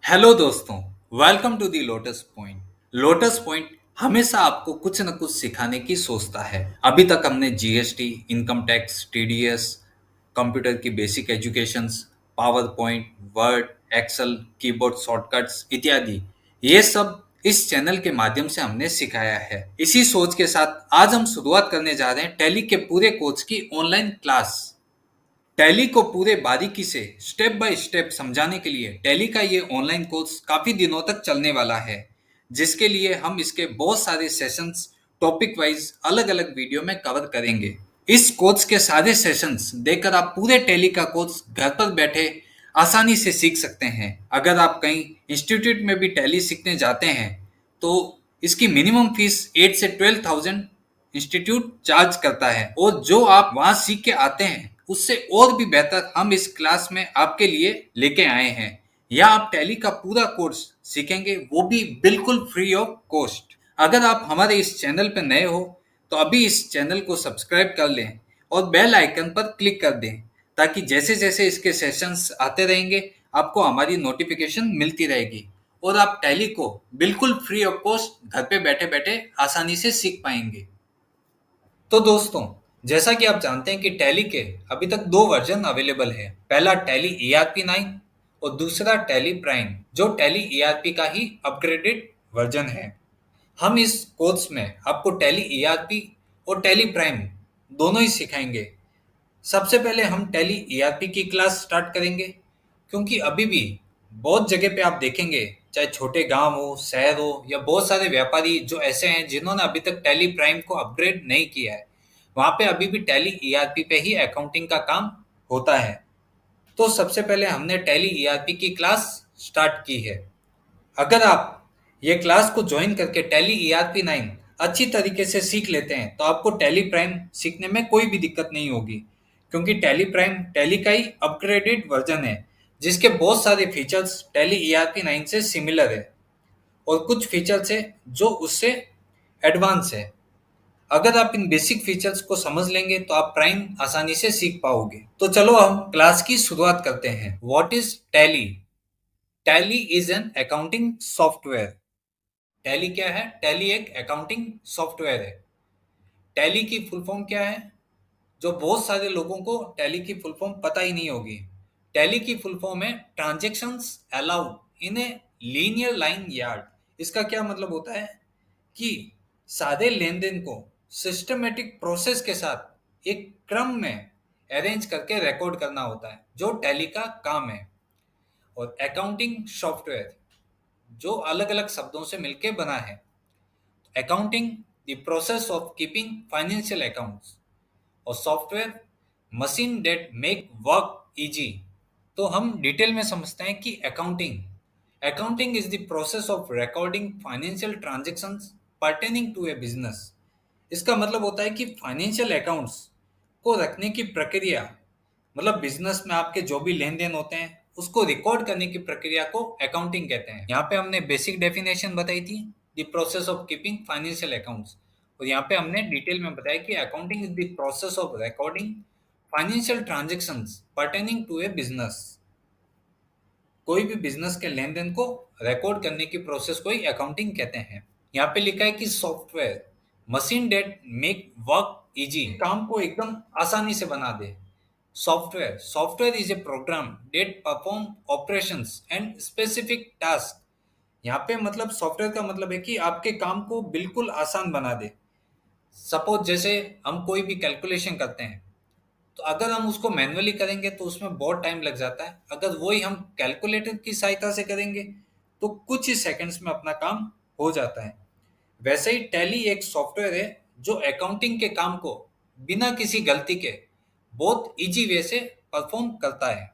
Hello दोस्तों, welcome to the lotus point. Lotus point हमेशा आपको कुछ न कुछ सिखाने की सोचता है। अभी तक हमने GST, income tax, TDS, computer की basic educations, PowerPoint, word, excel, keyboard shortcuts इत्यादि ये सब इस चैनल के माध्यम से हमने सिखाया है। इसी सोच के साथ आज हम शुरुआत करने जा रहे हैं टैली के पूरे कोर्स की ऑनलाइन क्लास। टैली को पूरे बारीकी से स्टेप बाय स्टेप समझाने के लिए टैली का ये ऑनलाइन कोर्स काफी दिनों तक चलने वाला है, जिसके लिए हम इसके बहुत सारे सेशंस टॉपिक वाइज अलग अलग वीडियो में कवर करेंगे। इस कोर्स के सारे सेशंस देखकर आप पूरे टैली का कोर्स घर पर बैठे आसानी से सीख सकते हैं। अगर आप कहीं इंस्टीट्यूट में भी टैली सीखने जाते हैं तो इसकी मिनिमम फीस 8 से 12,000 इंस्टीट्यूट चार्ज करता है, और जो आप वहां सीख के आते हैं उससे और भी बेहतर हम इस क्लास में आपके लिए लेके आए हैं। या आप टैली का पूरा कोर्स सीखेंगे, वो भी बिल्कुल फ्री ऑफ कॉस्ट। अगर आप हमारे इस चैनल पर नए हो तो अभी इस चैनल को सब्सक्राइब कर लें और बेल आइकन पर क्लिक कर दें, ताकि जैसे जैसे इसके सेशंस आते रहेंगे आपको हमारी नोटिफिकेशन मिलती रहेगी और आप टैली को बिल्कुल फ्री ऑफ कॉस्ट घर पे बैठे बैठे आसानी से सीख पाएंगे। तो दोस्तों, जैसा कि आप जानते हैं कि टैली के अभी तक दो वर्जन अवेलेबल है। पहला टैली ERP 9 और दूसरा टैली प्राइम, जो टैली ERP का ही अपग्रेडेड वर्जन है। हम इस कोर्स में आपको टैली ERP और टैली प्राइम दोनों ही सिखाएंगे। सबसे पहले हम टैली ERP की क्लास स्टार्ट करेंगे, क्योंकि अभी भी बहुत जगह पे आप देखेंगे, चाहे छोटे गांव हो, शहर हो, या बहुत सारे व्यापारी जो ऐसे हैं जिन्होंने अभी तक टैली प्राइम को अपग्रेड नहीं किया है, वहां पे अभी भी टैली ERP पे ही अकाउंटिंग का काम होता है। तो सबसे पहले हमने टैली ERP की क्लास स्टार्ट की है। अगर आप ये क्लास को ज्वाइन करके टैली ERP 9 अच्छी तरीके से सीख लेते हैं तो आपको टैली प्राइम सीखने में कोई भी दिक्कत नहीं होगी, क्योंकि टैली प्राइम टैली का ही अपग्रेडेड वर्जन है, जिसके बहुत सारे फीचर्स टैली ERP 9 से सिमिलर है और कुछ फीचर्स है जो उससे एडवांस है। अगर आप इन बेसिक फीचर्स को समझ लेंगे तो आप प्राइम आसानी से सीख पाओगे। तो चलो हम क्लास की शुरुआत करते हैं। What is tally? Tally is an accounting software. Tally क्या है? टैली एक अकाउंटिंग सॉफ्टवेयर है। टैली की फुल फॉर्म क्या है? जो बहुत सारे लोगों को टैली की फुल फॉर्म पता ही नहीं होगी। टैली की फुल फॉर्म है transactions allowed in a linear line yard. इसका क्या मतलब होता है कि सारे लेन देन को सिस्टमेटिक प्रोसेस के साथ एक क्रम में अरेंज करके रिकॉर्ड करना होता है, जो टैली का काम है। और अकाउंटिंग सॉफ्टवेयर जो अलग अलग शब्दों से मिलकर बना है। Accounting, the process of keeping financial accounts. और software, machine that make work easy. तो हम डिटेल में समझते हैं कि accounting accounting is the process of recording financial transactions pertaining to a business. इसका मतलब होता है कि फाइनेंशियल अकाउंट्स को रखने की प्रक्रिया, मतलब बिजनेस में आपके जो भी लेन देन होते हैं उसको रिकॉर्ड करने की प्रक्रिया को अकाउंटिंग कहते हैं। यहाँ पे हमने बेसिक डेफिनेशन बताई थी, the process of keeping financial accounts. और यहाँ पे हमने डिटेल में बताया कि accounting is the process of recording financial transactions pertaining to a business. कोई भी बिजनेस के लेन देन को रिकॉर्ड करने की प्रोसेस को ही अकाउंटिंग कहते हैं। यहाँ पे लिखा है कि software, machine that make work easy, काम को एकदम आसानी से बना दे। Software is a program that perform operations and specific task. यहाँ पे मतलब सॉफ्टवेयर का मतलब है कि आपके काम को बिल्कुल आसान बना दे। सपोज जैसे हम कोई भी कैलकुलेशन करते हैं, तो अगर हम उसको मैन्युअली करेंगे तो उसमें बहुत टाइम लग जाता है। अगर वही हम कैलकुलेटर की सहायता से करेंगे तो कुछ ही सेकंड्स में अपना काम हो जाता है। वैसे ही टैली एक सॉफ्टवेयर है जो अकाउंटिंग के काम को बिना किसी गलती के बहुत इजी वे से परफॉर्म करता है।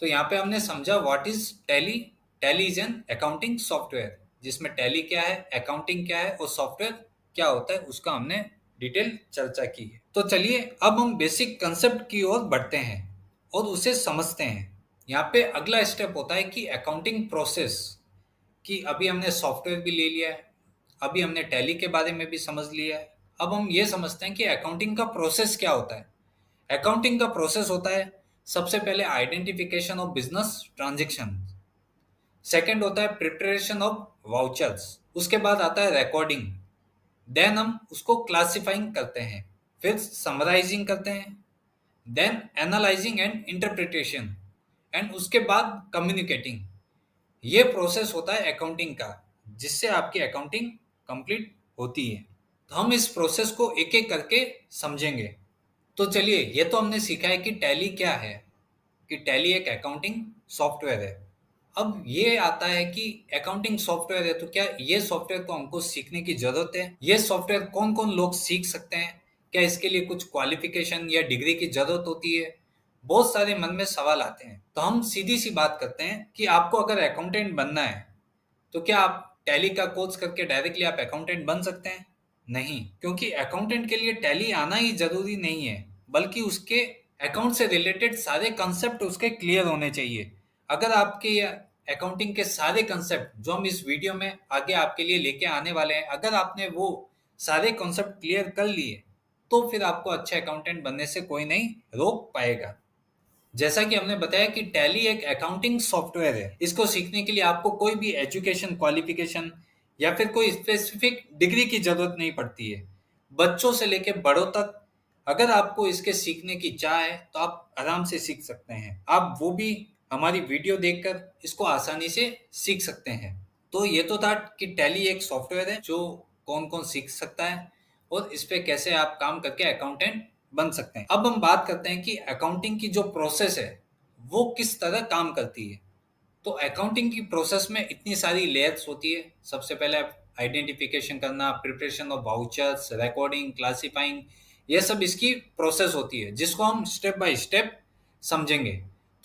तो यहाँ पे हमने समझा what is tally. Tally is an accounting software, जिसमें टैली क्या है, अकाउंटिंग क्या है और सॉफ्टवेयर क्या होता है उसका हमने डिटेल चर्चा की है। तो चलिए अब हम बेसिक कंसेप्ट की ओर बढ़ते हैं और उसे समझते हैं। यहाँ पे अगला स्टेप होता है कि अकाउंटिंग प्रोसेस। कि अभी हमने सॉफ्टवेयर भी ले लिया है, अभी हमने टैली के बारे में भी समझ लिया है। अब हम ये समझते हैं कि अकाउंटिंग का प्रोसेस क्या होता है। अकाउंटिंग का प्रोसेस होता है सबसे पहले identification of business transaction. Second होता है प्रिपरेशन ऑफ वाउचर्स, उसके बाद आता है रिकॉर्डिंग, देन हम उसको क्लासिफाइंग करते हैं, फिर समराइजिंग करते हैं, then analyzing and interpretation, and उसके बाद कम्युनिकेटिंग। ये प्रोसेस होता है अकाउंटिंग का, जिससे आपकी अकाउंटिंग कंप्लीट होती है। तो हम इस प्रोसेस को एक एक करके समझेंगे। तो चलिए, ये तो हमने सीखा है कि टैली क्या है, कि टैली एक अकाउंटिंग सॉफ्टवेयर है। अब ये आता है कि अकाउंटिंग सॉफ्टवेयर है तो क्या ये सॉफ्टवेयर को हमको सीखने की जरूरत है? ये सॉफ्टवेयर कौन कौन लोग सीख सकते हैं? क्या इसके लिए कुछ क्वालिफिकेशन या डिग्री की जरूरत होती है? बहुत सारे मन में सवाल आते हैं। तो हम सीधी सी बात करते हैं कि आपको अगर अकाउंटेंट बनना है तो क्या आप टैली का कोर्स करके डायरेक्टली आप अकाउंटेंट बन सकते हैं? नहीं, क्योंकि अकाउंटेंट के लिए टैली आना ही जरूरी नहीं है, बल्कि उसके अकाउंट से रिलेटेड सारे कंसेप्ट उसके क्लियर होने चाहिए। अगर आपके अकाउंटिंग के सारे कंसेप्ट जो हम इस वीडियो में आगे आपके लिए लेके आने वाले हैं, अगर आपने वो सारे कॉन्सेप्ट क्लियर कर लिए, तो फिर आपको अच्छे अकाउंटेंट बनने से कोई नहीं रोक पाएगा। जैसा कि हमने बताया कि टैली एक अकाउंटिंग सॉफ्टवेयर है, इसको सीखने के लिए आपको कोई भी एजुकेशन क्वालिफिकेशन या फिर कोई स्पेसिफिक डिग्री की जरूरत नहीं पड़ती है। बच्चों से लेके बड़ों तक अगर आपको इसके सीखने की चाह है तो आप आराम से सीख सकते हैं। आप वो भी हमारी वीडियो देखकर इसको आसानी से सीख सकते हैं। तो ये तो था कि टैली एक सॉफ्टवेयर है जो कौन कौन सीख सकता है और इस पे कैसे आप काम करके अकाउंटेंट बन सकते हैं। अब हम बात करते हैं कि अकाउंटिंग की जो प्रोसेस है वो किस तरह काम करती है। तो अकाउंटिंग की प्रोसेस में इतनी सारी लेयर्स होती है। सबसे पहले आइडेंटिफिकेशन करना, preparation of vouchers, recording, classifying, ये सब इसकी प्रोसेस होती है, जिसको हम स्टेप बाय स्टेप समझेंगे।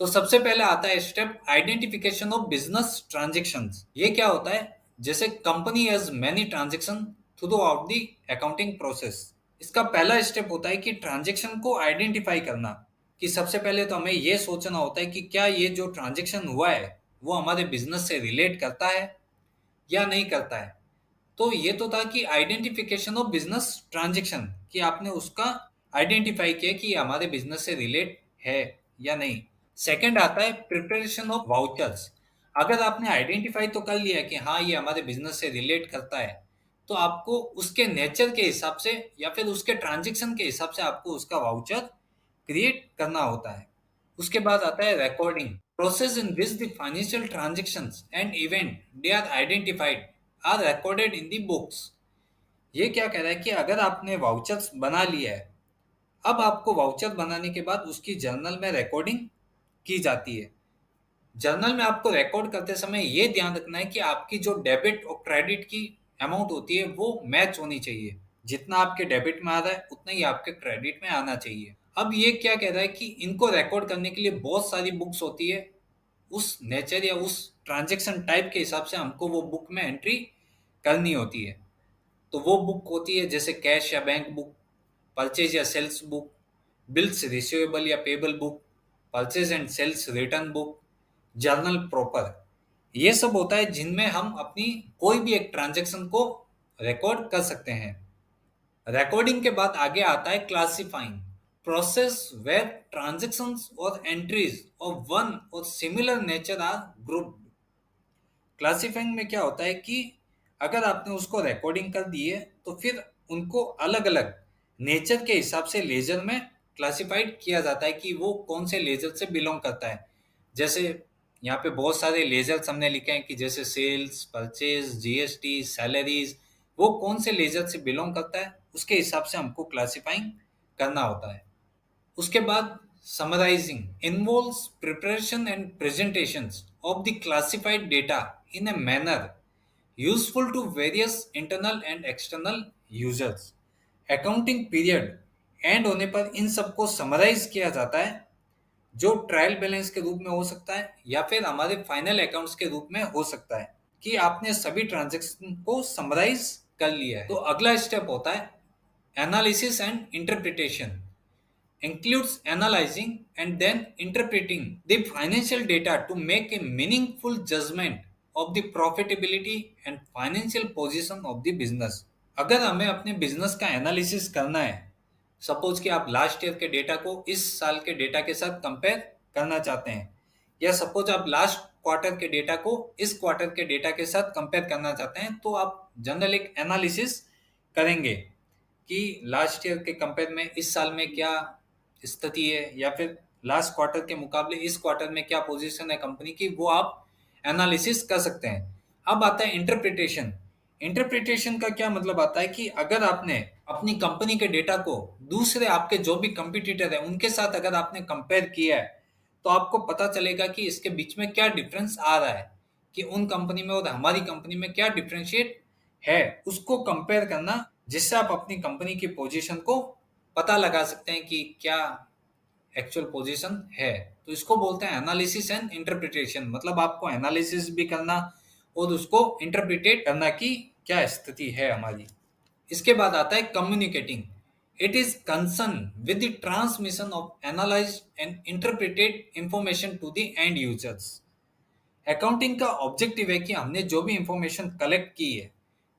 तो सबसे पहले आता है step identification of business transactions. ये क्या होता है? जैसे company has many transaction through out the accounting process. इसका पहला स्टेप होता है कि ट्रांजेक्शन को आइडेंटिफाई करना। कि सबसे पहले तो हमें ये सोचना होता है कि क्या ये जो ट्रांजेक्शन हुआ है वो हमारे बिजनेस से रिलेट करता है या नहीं करता है। तो ये तो था कि आइडेंटिफिकेशन ऑफ बिजनेस ट्रांजेक्शन, कि आपने उसका आइडेंटिफाई किया कि ये हमारे बिजनेस से रिलेट है या नहीं। सेकंड आता है प्रिपरेशन ऑफ वाउचर्स। अगर आपने आइडेंटिफाई तो कर लिया कि हाँ ये हमारे बिजनेस से रिलेट करता है, तो आपको उसके नेचर के हिसाब से या फिर उसके ट्रांजेक्शन के हिसाब से आपको उसका वाउचर क्रिएट करना होता है। उसके बाद आता है recording, process in which the financial transactions and event they are identified are recorded in the books. ये क्या कह रहा है कि अगर आपने वाउचर्स बना लिया है, अब आपको वाउचर बनाने के बाद उसकी जर्नल में रिकॉर्डिंग की जाती है। जर्नल में आपको रिकॉर्ड करते समय ये ध्यान रखना है कि आपकी जो डेबिट और क्रेडिट की अमाउंट होती है वो मैच होनी चाहिए। जितना आपके डेबिट में आ रहा है उतना ही आपके क्रेडिट में आना चाहिए। अब ये क्या कह रहा है कि इनको रिकॉर्ड करने के लिए बहुत सारी बुक्स होती है। उस नेचर या उस ट्रांजेक्शन टाइप के हिसाब से हमको वो बुक में एंट्री करनी होती है। तो वो बुक होती है जैसे कैश या बैंक बुक, परचेज या सेल्स बुक, बिल्स रिसीवेबल या payable book, purchase and sales return book, journal proper. ये सब होता है जिनमें हम अपनी कोई भी एक ट्रांजैक्शन को रिकॉर्ड कर सकते हैं। रिकॉर्डिंग के बाद आगे आता है क्लासिफाइंग, प्रोसेस वेयर ट्रांजैक्शंस और एंट्रीज ऑफ वन और similar nature are grouped. Classifying में क्या होता है कि अगर आपने उसको रिकॉर्डिंग कर दी है तो फिर उनको अलग अलग नेचर के हिसाब से लेजर में क्लासिफाइड किया जाता है कि वो कौन से लेजर से बिलोंग करता है। जैसे यहाँ पे बहुत सारे लेजर्स हमने लिखे हैं कि जैसे सेल्स, परचेज, जीएसटी, सैलरीज, वो कौन से लेजर से बिलोंग करता है उसके हिसाब से हमको क्लासिफाइंग करना होता है। उसके बाद summarizing involves preparation and presentations of the classified data in a manner useful to various internal and external users। Accounting period end होने पर इन सबको समराइज किया जाता है, जो ट्रायल बैलेंस के रूप में हो सकता है या फिर हमारे फाइनल अकाउंट्स के रूप में हो सकता है, कि आपने सभी ट्रांजैक्शन को समराइज कर लिया है। तो अगला स्टेप होता है analysis and interpretation, includes analyzing and then interpreting the financial data to make a meaningful judgment of the profitability and financial position of the business। अगर हमें अपने बिजनेस का एनालिसिस करना है, सपोज कि आप लास्ट ईयर के डेटा को इस साल के डेटा के साथ कंपेयर करना चाहते हैं, या सपोज आप लास्ट क्वार्टर के डेटा को इस क्वार्टर के डेटा के साथ कंपेयर करना चाहते हैं, तो आप जनरल एक एनालिसिस करेंगे कि लास्ट ईयर के कंपेयर में इस साल में क्या स्थिति है, या फिर लास्ट क्वार्टर के मुकाबले इस क्वार्टर में क्या पोजीशन है कंपनी की, वो आप एनालिसिस कर सकते हैं। अब आता है इंटरप्रिटेशन। इंटरप्रिटेशन का क्या मतलब आता है कि अगर आपने अपनी कंपनी के डेटा को दूसरे आपके जो भी कंपटीटर है उनके साथ अगर आपने कंपेयर किया है, तो आपको पता चलेगा कि इसके बीच में क्या डिफरेंस आ रहा है, कि उन कंपनी में और हमारी कंपनी में क्या डिफरेंशिएट है, उसको कंपेयर करना, जिससे आप अपनी कंपनी की पोजीशन को पता लगा सकते हैं कि क्या एक्चुअल पोजीशन है। तो इसको बोलते हैं एनालिसिस एंड इंटरप्रिटेशन। मतलब आपको एनालिसिस भी करना और उसको इंटरप्रिटेट करना कि क्या स्थिति है हमारी। इसके बाद आता है communicating. It is concern with the transmission of analyzed and interpreted information to the end users. अकाउंटिंग का ऑब्जेक्टिव है कि हमने जो भी इंफॉर्मेशन कलेक्ट की है,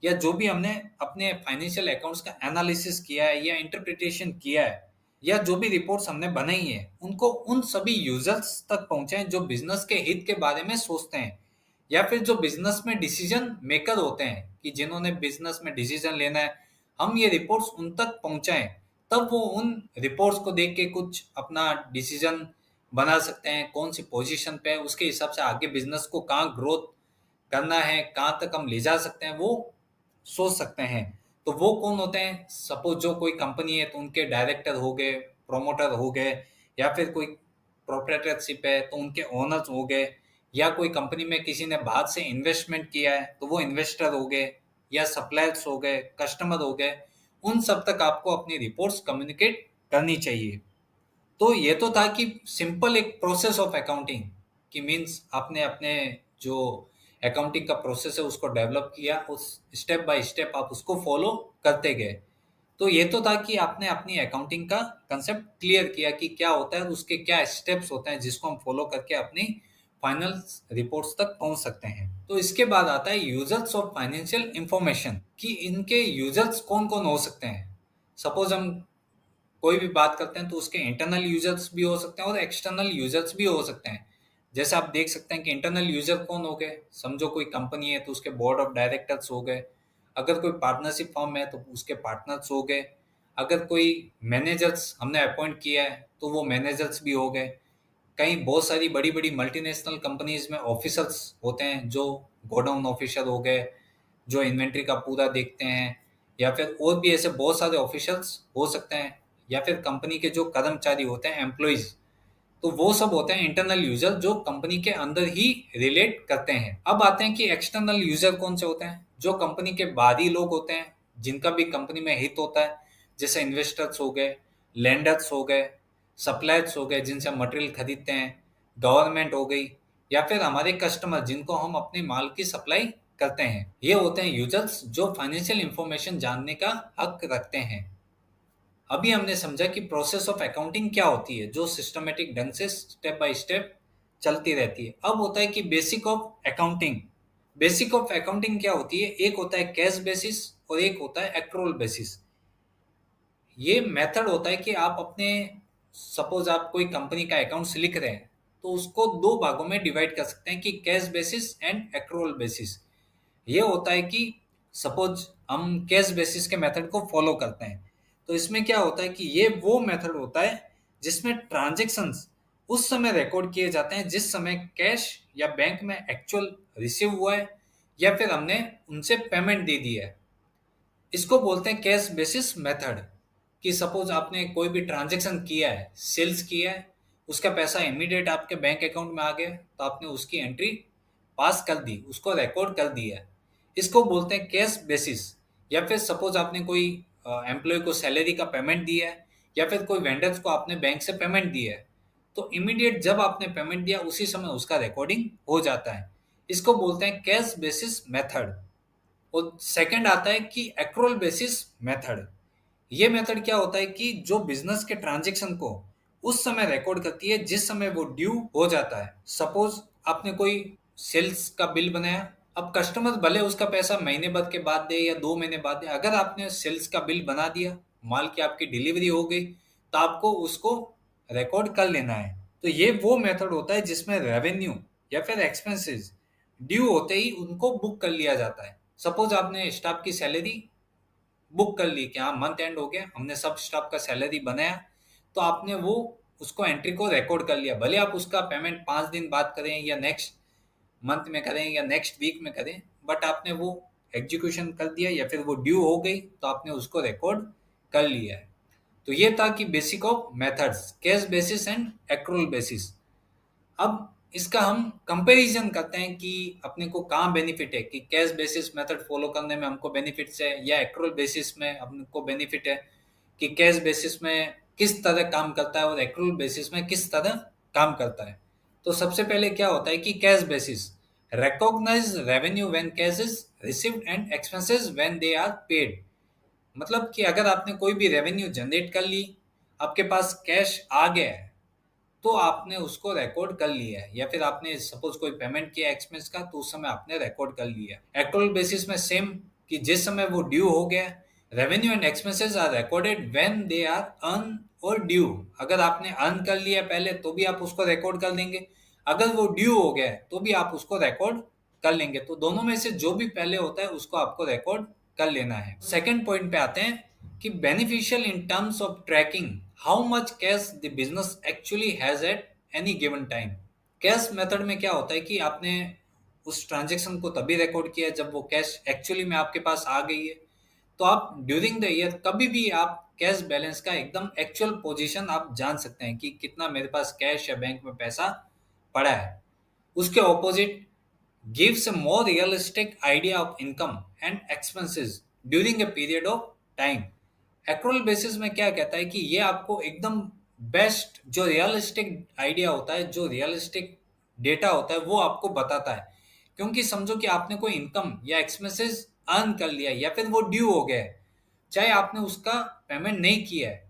या जो भी हमने अपने फाइनेंशियल अकाउंट्स का एनालिसिस किया है या इंटरप्रिटेशन किया है, या जो भी रिपोर्ट्स हमने बनाई है, उनको उन सभी यूजर्स तक पहुंचाएं जो बिजनेस के हित के बारे में सोचते हैं, या फिर जो बिजनेस में डिसीजन मेकर होते हैं, कि जिन्होंने बिजनेस में डिसीजन लेना है, हम ये रिपोर्ट्स उन तक पहुंचाएं। तब वो उन रिपोर्ट्स को देख के कुछ अपना डिसीजन बना सकते हैं, कौन सी पोजीशन पे है, उसके हिसाब से आगे बिजनेस को कहाँ ग्रोथ करना है, कहाँ तक हम ले जा सकते हैं, वो सोच सकते हैं। तो वो कौन होते हैं? सपोज जो कोई कंपनी है तो उनके डायरेक्टर हो गए, प्रोमोटर हो गए, या फिर कोई प्रोप्राइटरशिप है तो उनके ओनर्स हो गए, या कोई कंपनी में किसी ने बाहर से इन्वेस्टमेंट किया है तो वो इन्वेस्टर हो गए, या सप्लायर्स हो गए, कस्टमर हो गए। उन सब तक आपको अपनी रिपोर्ट्स कम्युनिकेट करनी चाहिए। तो ये तो था कि सिंपल एक प्रोसेस ऑफ अकाउंटिंग, कि मीन्स आपने अपने जो अकाउंटिंग का प्रोसेस है उसको डेवलप किया, उस स्टेप बाय स्टेप आप उसको फॉलो करते गए। तो ये तो था कि आपने अपनी अकाउंटिंग का कंसेप्ट क्लियर किया कि क्या होता है, उसके क्या स्टेप्स होते हैं जिसको हम फॉलो करके अपनी फाइनल रिपोर्ट्स तक पहुंच सकते हैं। तो इसके बाद आता है यूजर्स ऑफ फाइनेंशियल इंफॉर्मेशन, कि इनके यूजर्स कौन कौन हो सकते हैं। सपोज हम कोई भी बात करते हैं तो उसके इंटरनल यूजर्स भी हो सकते हैं और एक्सटर्नल यूजर्स भी हो सकते हैं। जैसे आप देख सकते हैं कि इंटरनल यूजर कौन हो गए, समझो कोई कंपनी है तो उसके बोर्ड ऑफ डायरेक्टर्स हो गए, अगर कोई पार्टनरशिप फर्म है तो उसके पार्टनर्स हो गए, अगर कोई मैनेजर्स हमने अपॉइंट किया है तो वो मैनेजर्स भी हो गए। कई बहुत सारी बड़ी बड़ी मल्टीनेशनल कंपनीज में ऑफिसर्स होते हैं, जो गोडाउन ऑफिसर हो गए, जो इन्वेंट्री का पूरा देखते हैं, या फिर और भी ऐसे बहुत सारे ऑफिसर्स हो सकते हैं, या फिर कंपनी के जो कर्मचारी होते हैं, एम्प्लॉइज, तो वो सब होते हैं इंटरनल यूजर जो कंपनी के अंदर ही रिलेट करते हैं। अब आते हैं कि एक्सटर्नल यूजर कौन से होते हैं, जो कंपनी के बाहरी लोग होते हैं, जिनका भी कंपनी में हित होता है, जैसे इन्वेस्टर्स हो गए, लेंडर्स हो गए, सप्लायर्स हो गए जिनसे हम मटेरियल खरीदते हैं, गवर्नमेंट हो गई, या फिर हमारे कस्टमर जिनको हम अपने माल की सप्लाई करते हैं। ये होते हैं यूजर्स जो फाइनेंशियल इंफॉर्मेशन जानने का हक रखते हैं। अभी हमने समझा कि प्रोसेस ऑफ अकाउंटिंग क्या होती है, जो सिस्टमेटिक ढंग से स्टेप बाय स्टेप चलती रहती है। अब होता है कि basic of accounting. Basic of accounting क्या होती है? एक होता है कैश बेसिस और एक होता है एक्रूअल बेसिस। ये मेथड होता है कि आप अपने, सपोज आप कोई कंपनी का अकाउंट्स लिख रहे हैं तो उसको दो भागों में डिवाइड कर सकते हैं, कि cash basis and accrual basis. ये होता है कि सपोज हम कैश बेसिस के मेथड को फॉलो करते हैं, तो इसमें क्या होता है कि ये वो मेथड होता है जिसमें ट्रांजैक्शंस उस समय रिकॉर्ड किए जाते हैं जिस समय कैश या बैंक में एक्चुअल रिसीव हुआ है, या फिर हमने उनसे पेमेंट दे दी है। इसको बोलते हैं कैश बेसिस मेथड। कि सपोज आपने कोई भी ट्रांजैक्शन किया है, सेल्स किया है, उसका पैसा इमीडिएट आपके बैंक अकाउंट में आ गया, तो आपने उसकी एंट्री पास कर दी, उसको रिकॉर्ड कर दिया है। इसको बोलते हैं कैश बेसिस। या फिर सपोज आपने कोई एम्प्लॉय को सैलरी का पेमेंट दिया है, या फिर कोई वेंडर्स को आपने बैंक से पेमेंट दिया है, तो इमीडिएट जब आपने पेमेंट दिया उसी समय उसका रिकॉर्डिंग हो जाता है। इसको बोलते हैं कैश बेसिस मेथड। और सेकंड आता है कि एक्रूअल बेसिस मेथड। ये मेथड क्या होता है कि जो बिजनेस के ट्रांजैक्शन को उस समय रिकॉर्ड करती है जिस समय वो ड्यू हो जाता है। सपोज आपने कोई सेल्स का बिल बनाया, अब कस्टमर भले उसका पैसा महीने भर के बाद दे या 2 महीने बाद दे, अगर आपने सेल्स का बिल बना दिया, माल की आपकी डिलीवरी हो गई, तो आपको उसको रिकॉर्ड कर लेना है। तो ये वो मेथड होता है जिसमें रेवेन्यू या फिर एक्सपेंसेस ड्यू होते ही उनको बुक कर लिया जाता है। सपोज आपने स्टाफ की सैलरी बुक कर ली कि हाँ मंथ एंड हो गया, हमने सब स्टाफ का सैलरी बनाया, तो आपने वो उसको एंट्री को रिकॉर्ड कर लिया। भले आप उसका पेमेंट 5 दिन बाद करें या नेक्स्ट मंथ में करें या नेक्स्ट वीक में करें, बट आपने वो एग्जीक्यूशन कर दिया या फिर वो ड्यू हो गई तो आपने उसको रिकॉर्ड कर लिया है। तो ये था कि basic of methods, cash basis and accrual basis. अब इसका हम कंपैरिजन करते हैं कि अपने को कहाँ बेनिफिट है, कि कैश बेसिस मेथड फॉलो करने में हमको बेनिफिट्स है या एक्रूअल बेसिस में हमको बेनिफिट है, कि कैश बेसिस में किस तरह काम करता है और एक्रूअल बेसिस में किस तरह काम करता है। तो सबसे पहले क्या होता है कि cash basis recognize revenue when cash is received and expenses when they are paid. मतलब कि अगर आपने कोई भी रेवेन्यू जनरेट कर ली, आपके पास कैश आ गया है, तो आपने उसको रिकॉर्ड कर लिया है, या फिर आपने सपोज कोई पेमेंट किया एक्सपेंस का तो उस समय आपने रिकॉर्ड कर लिया है। एक्रूअल बेसिस में सेम, कि जिस समय वो ड्यू हो गया, revenue and expenses are recorded when they are earn और ड्यू। अगर आपने अर्न कर लिया पहले तो भी आप उसको रिकॉर्ड कर देंगे, अगर वो ड्यू हो गया है तो भी आप उसको रिकॉर्ड कर लेंगे। तो दोनों में से जो भी पहले होता है उसको आपको रिकॉर्ड कर लेना है। सेकंड पॉइंट पे आते हैं कि beneficial in terms of tracking how much cash the business actually has at any given time. Cash method में क्या होता है कि आपने उस ट्रांजेक्शन को तभी रिकॉर्ड किया जब वो कैश एक्चुअली में आपके पास आ गई है। तो आप ड्यूरिंग द ईयर कभी भी आप कैश बैलेंस का एकदम एक्चुअल पोजीशन आप जान सकते हैं कि कितना मेरे पास कैश या बैंक में पैसा पड़ा है। उसके opposite gives a more realistic idea of income and expenses during a period of time। Accrual basis में क्या कहता है कि ये आपको एकदम बेस्ट जो रियलिस्टिक आइडिया होता है, जो रियलिस्टिक डेटा होता है वो आपको बताता है। क्योंकि समझो कि आपने कोई इनकम या एक्सपेंसेस अर्न कर लिया या फिर वो ड्यू हो गया है, चाहे आपने उसका पेमेंट नहीं किया है,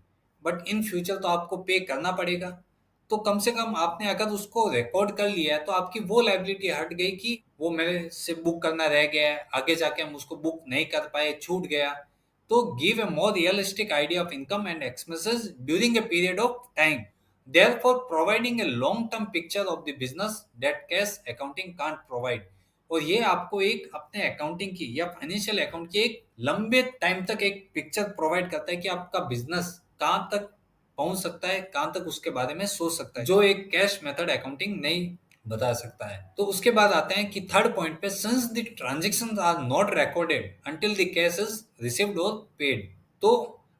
बट इन फ्यूचर तो आपको पे करना पड़ेगा। तो कम से कम आपने अगर उसको रिकॉर्ड कर लिया है तो आपकी वो लाइबिलिटी हट गई कि वो मेरे से बुक करना रह गया है, आगे जाके हम उसको बुक नहीं कर पाए, छूट गया। तो give a more realistic idea of income and expenses during a period of time, therefore providing a long term picture of the business that cash accounting can't provide। और ये आपको एक अपने अकाउंटिंग की या फाइनेंशियल अकाउंट की एक लंबे टाइम तक एक पिक्चर प्रोवाइड करता है कि आपका बिजनेस कहाँ तक पहुंच सकता है, कहाँ तक उसके बारे में सोच सकता है, जो एक कैश मेथड अकाउंटिंग नहीं बता सकता है। तो उसके बाद आते हैं कि थर्ड पॉइंट पे, since the transactions are not recorded until the cash is received और पेड। तो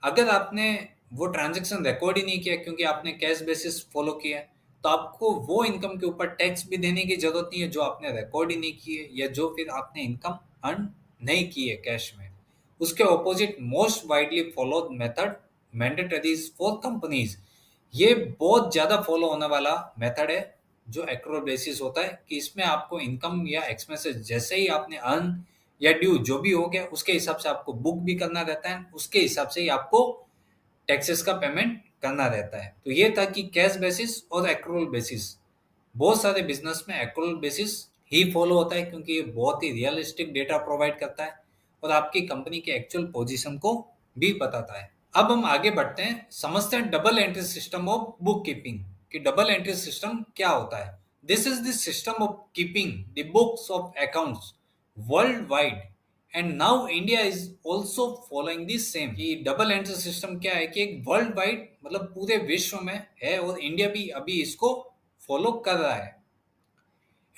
अगर आपने वो ट्रांजैक्शन रिकॉर्ड ही नहीं किया क्योंकि आपने कैश बेसिस फॉलो किया है, तो आपको वो इनकम के ऊपर टैक्स भी देने की जरूरत नहीं है जो आपने रिकॉर्ड ही नहीं की है या जो फिर आपने इनकम अर्न नहीं की है कैश में। उसके opposite most widely followed method mandatories for companies, ये बहुत ज्यादा फॉलो होने वाला मेथड है जो एक्रूअल बेसिस होता है, कि इसमें आपको इनकम या एक्सपेंसेस जैसे ही आपने अर्न या ड्यू जो भी हो गया उसके हिसाब से आपको बुक भी करना रहता है, उसके हिसाब से ही आपको टैक्सेस का पेमेंट करना रहता है। तो ये था कि कैश बेसिस और एक्रूअल बेसिस। बहुत सारे बिजनेस में एक्रूअल बेसिस ही फॉलो होता है क्योंकि ये बहुत ही रियलिस्टिक डेटा प्रोवाइड करता है और आपकी कंपनी के एक्चुअल पोजीशन को भी बताता है। अब हम आगे बढ़ते हैं, समझते हैं double entry system of book keeping, कि डबल एंट्री सिस्टम क्या होता है। This is the system of keeping the books of accounts world wide and now India is also following this same. कि डबल एंट्री सिस्टम क्या है कि एक world wide मतलब पूरे विश्व में है और इंडिया भी अभी इसको फॉलो कर रहा है।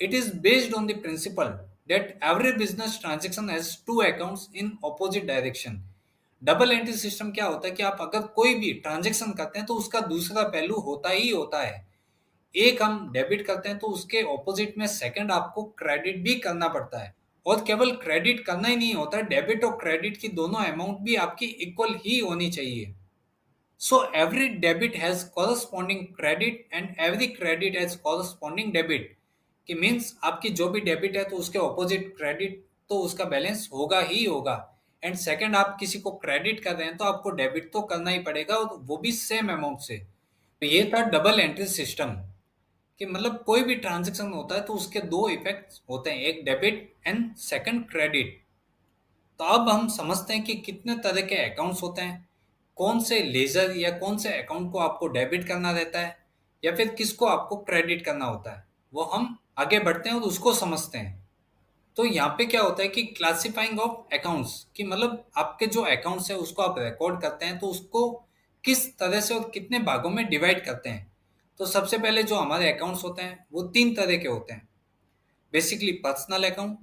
It is based on the principle that every business transaction has two accounts in opposite direction। Double entry system क्या होता है कि आप अगर कोई भी ट्रांजेक्शन करते हैं तो उसका दूसरा पहलू होता ही होता है। एक हम डेबिट करते हैं तो उसके ऑपोजिट में सेकंड आपको क्रेडिट भी करना पड़ता है, और केवल क्रेडिट करना ही नहीं होता, डेबिट और क्रेडिट की दोनों अमाउंट भी आपकी इक्वल ही होनी चाहिए। So every debit has corresponding credit and every credit has corresponding debit। कि मीन्स आपकी जो भी डेबिट है तो उसके ऑपोजिट क्रेडिट तो उसका बैलेंस होगा ही होगा। एंड सेकंड, आप किसी को क्रेडिट कर रहे हैं तो आपको डेबिट तो करना ही पड़ेगा और वो भी सेम अमाउंट से। तो ये था डबल एंट्री सिस्टम, कि मतलब कोई भी ट्रांजेक्शन होता है तो उसके दो इफेक्ट होते हैं, एक डेबिट एंड सेकंड क्रेडिट। तो अब हम समझते हैं कि कितने तरह के अकाउंट्स होते हैं, कौन से लेजर या कौन से अकाउंट को आपको डेबिट करना रहता है या फिर किसको आपको क्रेडिट करना होता है, वो हम आगे बढ़ते हैं और उसको समझते हैं। तो यहाँ पे क्या होता है कि क्लासिफाइंग ऑफ अकाउंट्स, कि मतलब आपके जो अकाउंट्स है उसको आप रिकॉर्ड करते हैं तो उसको किस तरह से और कितने भागों में डिवाइड करते हैं। तो सबसे पहले जो हमारे अकाउंट्स होते हैं वो तीन तरह के होते हैं। Basically personal account,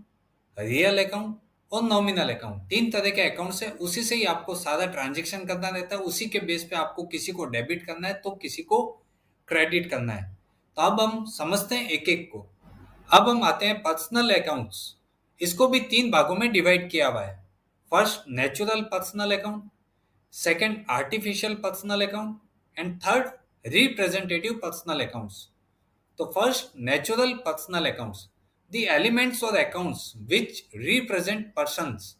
real account और नॉमिनल अकाउंट। तीन तरह के अकाउंट्स है, उसी से ही आपको सारा ट्रांजेक्शन करना रहता है। उसी के बेस पे आपको किसी को डेबिट करना है तो किसी को क्रेडिट करना है। तो अब हम समझते हैं एक एक को। अब हम आते हैं पर्सनल अकाउंट्स। इसको भी तीन भागों में डिवाइड किया हुआ है। First natural personal account, second artificial personal account and third representative personal accounts. तो first natural personal accounts, the elements or accounts which represent persons.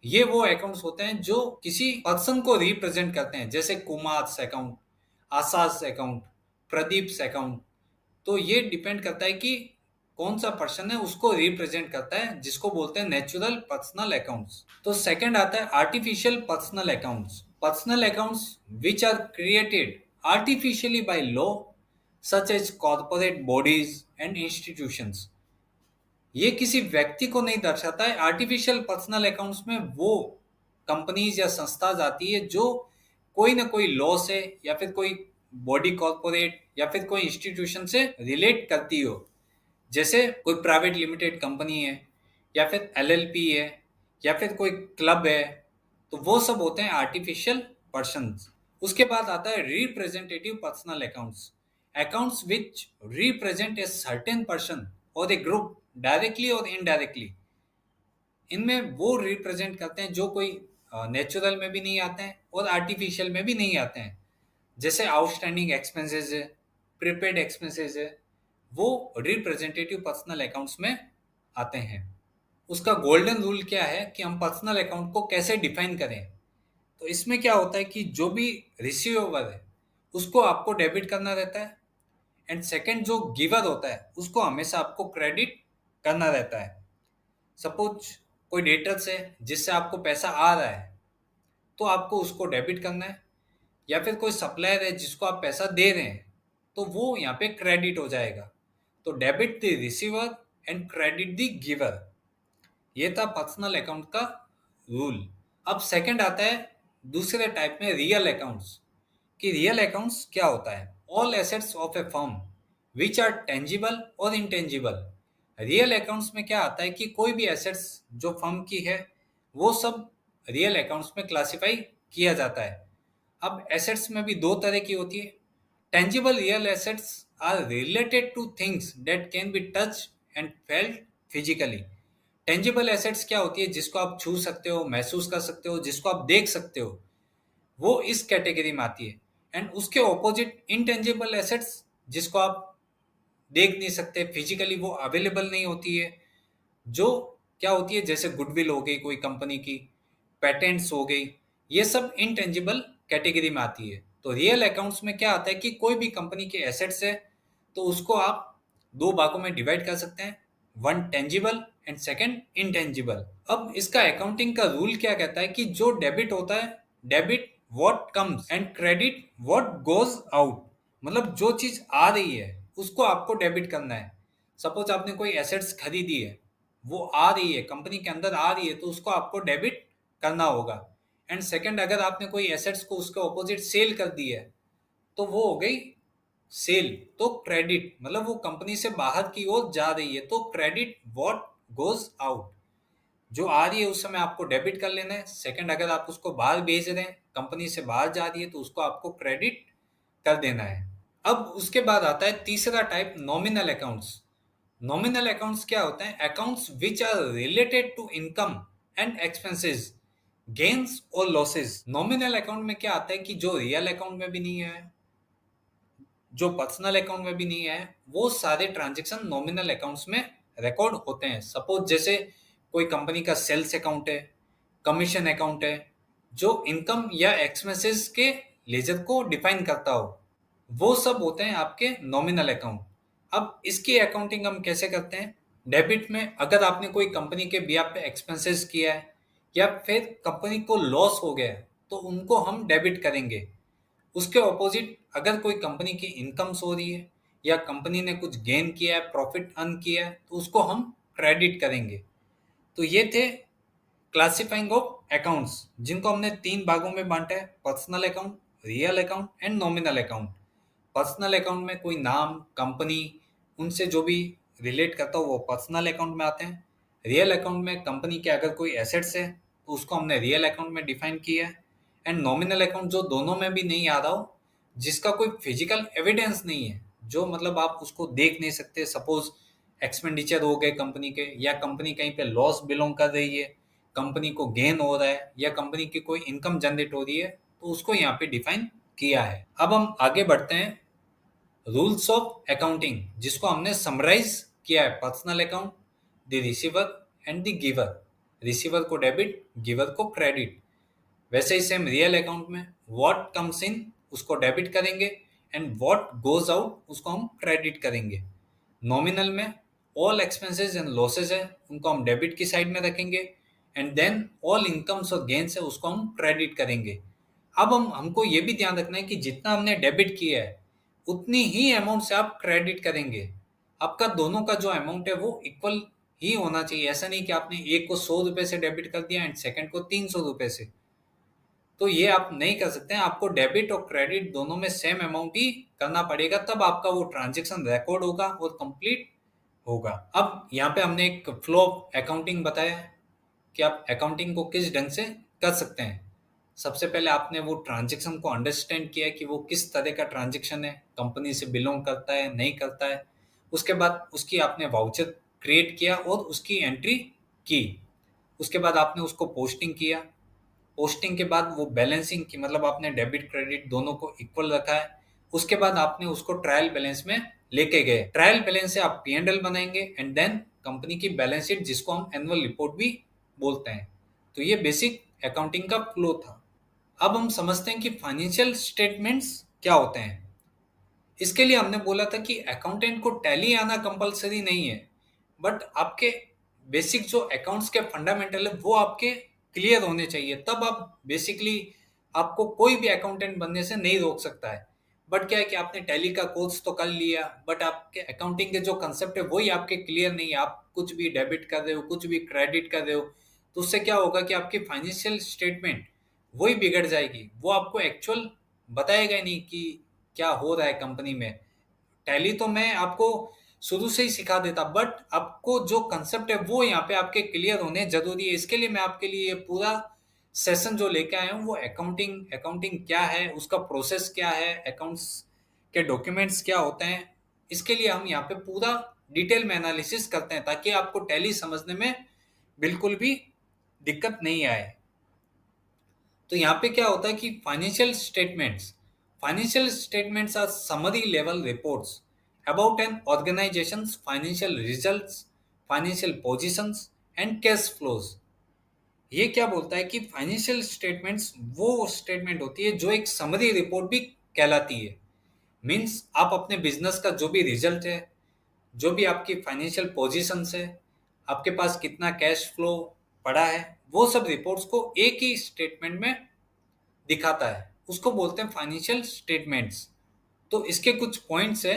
ये वो अकाउंट्स होते हैं जो किसी पर्सन को रिप्रेजेंट करते हैं, जैसे Kumars account, आसास account, Pradeep's account. तो ये डिपेंड करता है कि कौन सा पर्सन है उसको रिप्रेजेंट करता है, जिसको बोलते हैं नेचुरल पर्सनल अकाउंट्स। तो सेकंड आता है artificial personal accounts. Personal accounts which are created artificially by law such as corporate bodies and institutions. ये किसी व्यक्ति को नहीं दर्शाता है। आर्टिफिशियल पर्सनल अकाउंट्स में वो कंपनीज या संस्था आती है जो कोई ना कोई लॉ से या फिर कोई बॉडी कॉर्पोरेट या फिर कोई इंस्टीट्यूशन से रिलेट करती हो। जैसे कोई प्राइवेट लिमिटेड कंपनी है या फिर एलएलपी है या फिर कोई क्लब है। तो वो सब होते हैं आर्टिफिशियल पर्सन्स। उसके बाद आता है representative personal accounts, accounts which represent a certain person और ए ग्रुप डायरेक्टली और इनडायरेक्टली। इनमें वो रिप्रेजेंट करते हैं जो कोई नेचुरल में भी नहीं आते हैं और आर्टिफिशियल में भी नहीं आते हैं। जैसे आउटस्टैंडिंग एक्सपेंसेस है, प्रीपेड एक्सपेंसेस है, वो रिप्रेजेंटेटिव पर्सनल अकाउंट्स में आते हैं। उसका गोल्डन रूल क्या है कि हम पर्सनल अकाउंट को कैसे डिफाइन करें। तो इसमें क्या होता है कि जो भी रिसीवेबल है उसको आपको डेबिट करना रहता है, एंड सेकंड जो गिवर होता है उसको हमेशा आपको क्रेडिट करना रहता है। सपोज कोई डेटर्स है जिससे आपको पैसा आ रहा है तो आपको उसको डेबिट करना है, या फिर कोई सप्लायर है जिसको आप पैसा दे रहे हैं तो वो यहाँ पे क्रेडिट हो जाएगा। तो debit the receiver and credit the giver. ये था पर्सनल अकाउंट का रूल। अब सेकंड आता है दूसरे टाइप में रियल अकाउंट्स। कि रियल अकाउंट्स क्या होता है? All assets of a firm which are tangible और इंटेंजिबल। रियल अकाउंट्स में क्या आता है कि कोई भी एसेट्स जो फर्म की है वो सब रियल अकाउंट्स में क्लासिफाई किया जाता है। अब एसेट्स में भी दो तरह की होती है। Tangible real assets are related to things that can be touch and felt physically. Tangible assets क्या होती है? जिसको आप छू सकते हो, महसूस कर सकते हो, जिसको आप देख सकते हो, वो इस कैटेगरी में आती है। एंड उसके ऑपोजिट इनटेंजिबल एसेट्स, जिसको आप देख नहीं सकते, फिजिकली वो अवेलेबल नहीं होती है, जो क्या होती है जैसे गुडविल हो गई कोई कंपनी की, पेटेंट्स हो गई, ये सब इनटेंजिबल कैटेगरी में आती है। तो रियल अकाउंट्स में क्या आता है कि कोई भी कंपनी के एसेट्स है तो उसको आप दो भागों में डिवाइड कर सकते हैं, one tangible and second intangible. अब इसका अकाउंटिंग का रूल क्या कहता है कि जो डेबिट होता है, debit what comes and credit what goes out. मतलब जो चीज आ रही है उसको आपको डेबिट करना है। सपोज आपने कोई एसेट्स खरीदी है, वो आ रही है, कंपनी के अंदर आ रही है, तो उसको आपको डेबिट करना होगा। एंड सेकंड, अगर आपने कोई एसेट्स को उसके ऑपोजिट सेल कर दी है तो वो हो गई सेल। तो क्रेडिट मतलब वो कंपनी से बाहर की ओर जा रही है, तो क्रेडिट व्हाट गोज आउट। जो आ रही है उस समय आपको डेबिट कर लेना है। सेकंड, अगर आप उसको बाहर भेज रहे हैं, कंपनी से बाहर जा रही है, तो उसको आपको क्रेडिट कर देना है। अब उसके बाद आता है तीसरा type, nominal accounts. Nominal accounts क्या होते हैं? Accounts which are related to income and expenses, gains और लॉसेस। नॉमिनल अकाउंट में क्या आता है कि जो रियल अकाउंट में भी नहीं है, जो पर्सनल अकाउंट में भी नहीं है, वो सारे ट्रांजेक्शन नॉमिनल अकाउंट्स में रिकॉर्ड होते हैं। सपोज जैसे कोई कंपनी का सेल्स अकाउंट है, कमीशन अकाउंट है, जो इनकम या एक्सपेंसेस के लेजर को डिफाइन करता हो, वो सब होते हैं आपके नॉमिनल अकाउंट। अब इसकी अकाउंटिंग हम कैसे करते हैं? डेबिट में अगर आपने कोई कंपनी के बिहाफ पे एक्सपेंसेस किया है या फिर कंपनी को लॉस हो गया है तो उनको हम डेबिट करेंगे। उसके ऑपोजिट अगर कोई कंपनी की इनकम्स हो रही है या कंपनी ने कुछ गेन किया है, प्रॉफिट अर्न किया है, तो उसको हम क्रेडिट करेंगे। तो ये थे क्लासिफाइंग ऑफ अकाउंट्स, जिनको हमने 3 भागों में बांटा है: personal account, real account and nominal account. Personal account में कोई नाम, कंपनी, उनसे जो भी रिलेट करता हो वो पर्सनल अकाउंट में आते हैं। रियल अकाउंट में कंपनी के अगर कोई एसेट्स है तो उसको हमने रियल अकाउंट में डिफाइन किया है। एंड नॉमिनल अकाउंट जो दोनों में भी नहीं आ रहा हो, जिसका कोई फिजिकल एविडेंस नहीं है, जो मतलब आप उसको देख नहीं सकते, सपोज एक्सपेंडिचर हो गए कंपनी के, या कंपनी कहीं पे लॉस बिलोंग कर रही है, कंपनी को गेन हो रहा है, या कंपनी की कोई इनकम जनरेट हो रही है, तो उसको यहाँ पे डिफाइन किया है। अब हम आगे बढ़ते हैं रूल्स ऑफ अकाउंटिंग, जिसको हमने समराइज किया है: personal account, the receiver and the giver. Receiver को डेबिट, गिवर को क्रेडिट। वैसे ही सेम रियल अकाउंट में व्हाट कम्स इन उसको डेबिट करेंगे एंड व्हाट गोज आउट उसको हम क्रेडिट करेंगे। नॉमिनल में ऑल एक्सपेंसेस एंड लॉसेज है उनको हम डेबिट की साइड में रखेंगे, एंड देन ऑल इनकम्स और गेन्स है उसको हम क्रेडिट करेंगे। अब हमको ये भी ध्यान रखना है कि जितना हमने डेबिट किया है उतनी ही अमाउंट से आप क्रेडिट करेंगे। आपका दोनों का जो अमाउंट है वो इक्वल ही होना चाहिए। ऐसा नहीं कि आपने एक को 100 रुपए से डेबिट कर दिया एंड सेकंड को 300 रुपए से, तो ये आप नहीं कर सकते हैं। आपको डेबिट और क्रेडिट दोनों में सेम अमाउंट ही करना पड़ेगा, तब आपका वो ट्रांजेक्शन रिकॉर्ड होगा और कंप्लीट होगा। अब यहाँ पे हमने एक फ्लो ऑफ अकाउंटिंग बताया है कि आप अकाउंटिंग को किस ढंग से कर सकते हैं। सबसे पहले आपने वो ट्रांजेक्शन को अंडरस्टैंड किया कि वो किस तरह का ट्रांजेक्शन है, कंपनी से बिलोंग करता है नहीं करता है। उसके बाद उसकी आपने वाउचर क्रिएट किया और उसकी एंट्री की। उसके बाद आपने उसको पोस्टिंग किया। पोस्टिंग के बाद वो बैलेंसिंग की, मतलब आपने डेबिट क्रेडिट दोनों को इक्वल रखा है। उसके बाद आपने उसको ट्रायल बैलेंस में लेके गए। ट्रायल बैलेंस से आप P&L बनाएंगे एंड देन कंपनी की बैलेंस शीट, जिसको हम एनुअल रिपोर्ट भी बोलते हैं। तो ये बेसिक अकाउंटिंग का फ्लो था। अब हम समझते हैं कि फाइनेंशियल स्टेटमेंट्स क्या होते हैं। इसके लिए हमने बोला था कि अकाउंटेंट को टैली आना कंपलसरी नहीं है, बट आपके बेसिक जो अकाउंट्स के फंडामेंटल है वो आपके क्लियर होने चाहिए। तब आप बेसिकली, आपको कोई भी अकाउंटेंट बनने से नहीं रोक सकता है। बट क्या है कि आपने टैली का कोर्स तो कर लिया, बट आपके अकाउंटिंग के जो कंसेप्ट है वही आपके क्लियर नहीं है। आप कुछ भी डेबिट कर रहे हो, कुछ भी क्रेडिट कर रहे हो, तो उससे क्या होगा कि आपकी फाइनेंशियल स्टेटमेंट वही बिगड़ जाएगी। वो आपको एक्चुअल बताएगा ही नहीं कि क्या हो रहा है कंपनी में। टैली तो मैं आपको शुरू से ही सिखा देता, बट आपको जो कंसेप्ट है वो यहाँ पे आपके क्लियर होने जरूरी है। इसके लिए मैं आपके लिए ये पूरा सेशन जो लेके आया हूँ वो अकाउंटिंग अकाउंटिंग क्या है, उसका प्रोसेस क्या है, अकाउंट्स के डॉक्यूमेंट्स क्या होते हैं, इसके लिए हम यहाँ पे पूरा डिटेल में एनालिसिस करते हैं, ताकि आपको टैली समझने में बिल्कुल भी दिक्कत नहीं आए। तो यहाँ पे क्या होता है कि financial statements are summary level reports about an organization's financial results, financial positions and cash flows. ये क्या बोलता है कि फाइनेंशियल स्टेटमेंट्स वो स्टेटमेंट होती है जो एक समरी रिपोर्ट भी कहलाती है। मीन्स आप अपने बिजनेस का जो भी रिजल्ट है, जो भी आपकी फाइनेंशियल पोजीशंस है, आपके पास कितना कैश फ्लो पड़ा है, वो सब रिपोर्ट्स को एक ही स्टेटमेंट में दिखाता है। उसको बोलते हैं फाइनेंशियल स्टेटमेंट्स। तो इसके कुछ पॉइंट्स है,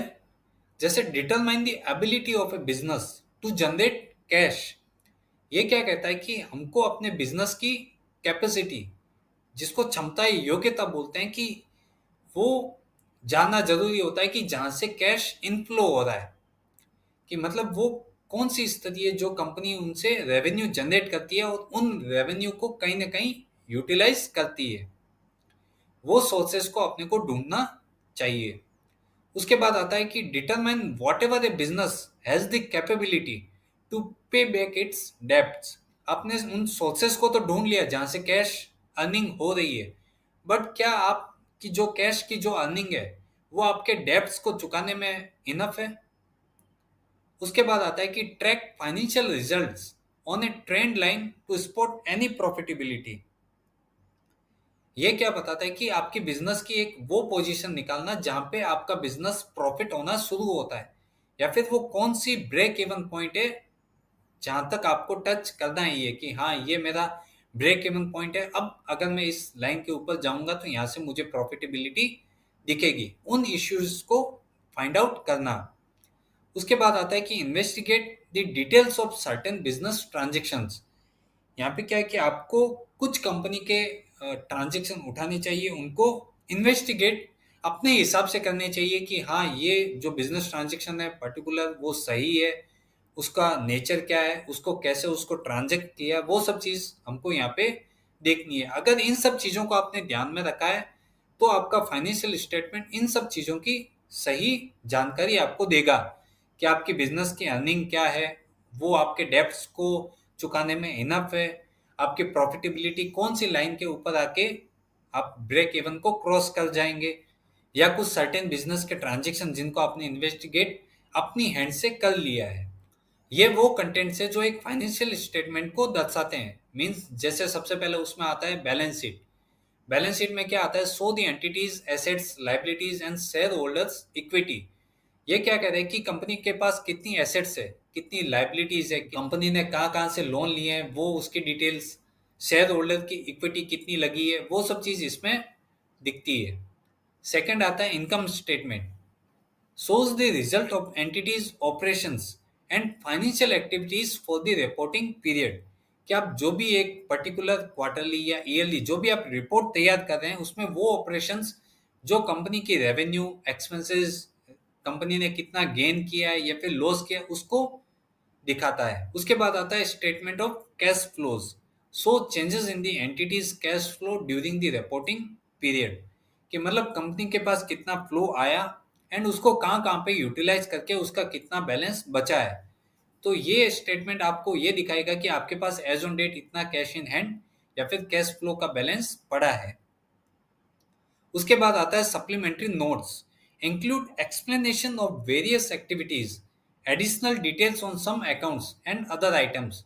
जैसे determine the ability of a business to generate cash. ये क्या कहता है कि हमको अपने बिजनेस की कैपेसिटी, जिसको क्षमता या योग्यता बोलते हैं, कि वो जानना जरूरी होता है कि जहां से कैश इनफ्लो हो रहा है, कि मतलब वो कौन सी स्थिति है जो कंपनी उनसे रेवेन्यू जनरेट करती है और उन रेवेन्यू को कहीं ना कहीं यूटिलाइज करती है। वो सोर्सेस को अपने को ढूंढना चाहिए। उसके बाद आता है कि determine whatever a business has the capability to pay back its debts. आपने उन सोर्सेस को तो ढूंढ लिया जहां से कैश अर्निंग हो रही है, बट क्या आपकी जो कैश की जो अर्निंग है वो आपके डेब्ट्स को चुकाने में इनफ है? उसके बाद आता है कि track financial results on a trend line to spot any profitability. ये क्या बताता है कि आपकी बिजनेस की एक वो पोजीशन निकालना जहां पे आपका बिजनेस प्रॉफिट होना शुरू होता है, या फिर वो कौन सी ब्रेक इवन पॉइंट है जहां तक आपको टच करना है, ये कि हाँ ये मेरा ब्रेक इवन पॉइंट है। अब अगर मैं इस लाइन के ऊपर जाऊंगा तो यहाँ से मुझे प्रॉफिटेबिलिटी दिखेगी। उन इश्यूज को फाइंड आउट करना। उसके बाद आता है कि investigate the details of certain business transactions. यहाँ पे क्या है कि आपको कुछ कंपनी के ट्रांजेक्शन उठाने चाहिए, उनको इन्वेस्टिगेट अपने हिसाब से करने चाहिए कि हाँ, ये जो बिजनेस ट्रांजेक्शन है पर्टिकुलर वो सही है, उसका नेचर क्या है, उसको कैसे उसको ट्रांजेक्ट किया, वो सब चीज हमको यहाँ पे देखनी है। अगर इन सब चीजों को आपने ध्यान में रखा है तो आपका फाइनेंशियल स्टेटमेंट इन सब चीजों की सही जानकारी आपको देगा कि आपकी बिजनेस की अर्निंग क्या है, वो आपके डेब्ट्स को चुकाने में इनफ है, आपकी प्रॉफिटेबिलिटी कौन सी लाइन के ऊपर आके आप ब्रेक इवन को क्रॉस कर जाएंगे, या कुछ सर्टेन बिजनेस के ट्रांजेक्शन जिनको आपने इन्वेस्टिगेट अपनी हैंड से कर लिया है। ये वो कंटेंट्स है जो एक फाइनेंशियल स्टेटमेंट को दर्शाते हैं। मींस जैसे सबसे पहले उसमें आता है बैलेंस शीट। बैलेंस शीट में क्या आता है, so the entities assets liabilities and share holders equity. ये क्या कह रहे हैं कि कंपनी के पास कितनी एसेट्स है, कितनी लायबिलिटीज है, कंपनी ने कहाँ कहाँ से लोन लिए हैं, वो उसकी डिटेल्स, शेयर होल्डर की इक्विटी कितनी लगी है, वो सब चीज इसमें दिखती है। सेकंड आता है income statement, shows the result of entities operations and financial activities for the reporting period। कि आप जो भी एक पर्टिकुलर क्वार्टरली या ईयरली जो भी आप रिपोर्ट तैयार कर रहे हैं उसमें वो ऑपरेशंस जो कंपनी की रेवेन्यू एक्सपेंसेस, कंपनी ने कितना गेन किया है या फिर लॉस किया है, उसको दिखाता है। उसके बाद आता है statement of cash flows, so changes in the entities cash flow during the reporting period. कि मतलब कंपनी के पास कितना फ्लो आया एंड उसको कहाँ कहाँ पे यूटिलाइज करके उसका कितना बैलेंस बचा है। तो ये स्टेटमेंट आपको ये दिखाएगा कि आपके पास एज ऑन डेट इतना कैश इन हैंड या फिर कैश फ्लो का बैलेंस पड़ा है। उसके बाद आता है supplementary notes, include explanation of various activities, additional details on some accounts and other items.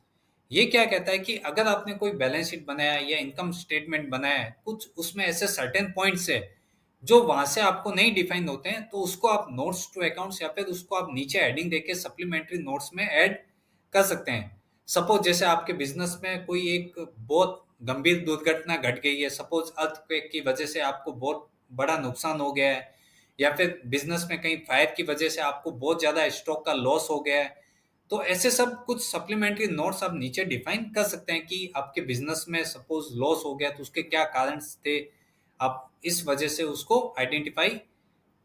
ये क्या कहता है कि अगर आपने कोई बैलेंस शीट बनाया या इनकम स्टेटमेंट बनाया है, कुछ उसमें ऐसे सर्टेन पॉइंट्स है जो वहां से आपको नहीं डिफाइन होते हैं, तो उसको आप नोट्स टू अकाउंट्स या फिर उसको आप नीचे हेडिंग देके सप्लीमेंट्री नोट्स में ऐड कर सकते हैं। सपोज जैसे आपके बिजनेस में कोई एक बहुत गंभीर दुर्घटना घट गई है, सपोज अर्थक्वेक की वजह से आपको बहुत बड़ा नुकसान हो गया है, या फिर बिजनेस में कहीं फायर की वजह से आपको बहुत ज्यादा स्टॉक का लॉस हो गया है, तो ऐसे सब कुछ सप्लीमेंट्री नोट्स आप नीचे डिफाइन कर सकते हैं कि आपके बिजनेस में सपोज लॉस हो गया तो उसके क्या कारण थे, आप इस वजह से उसको आइडेंटिफाई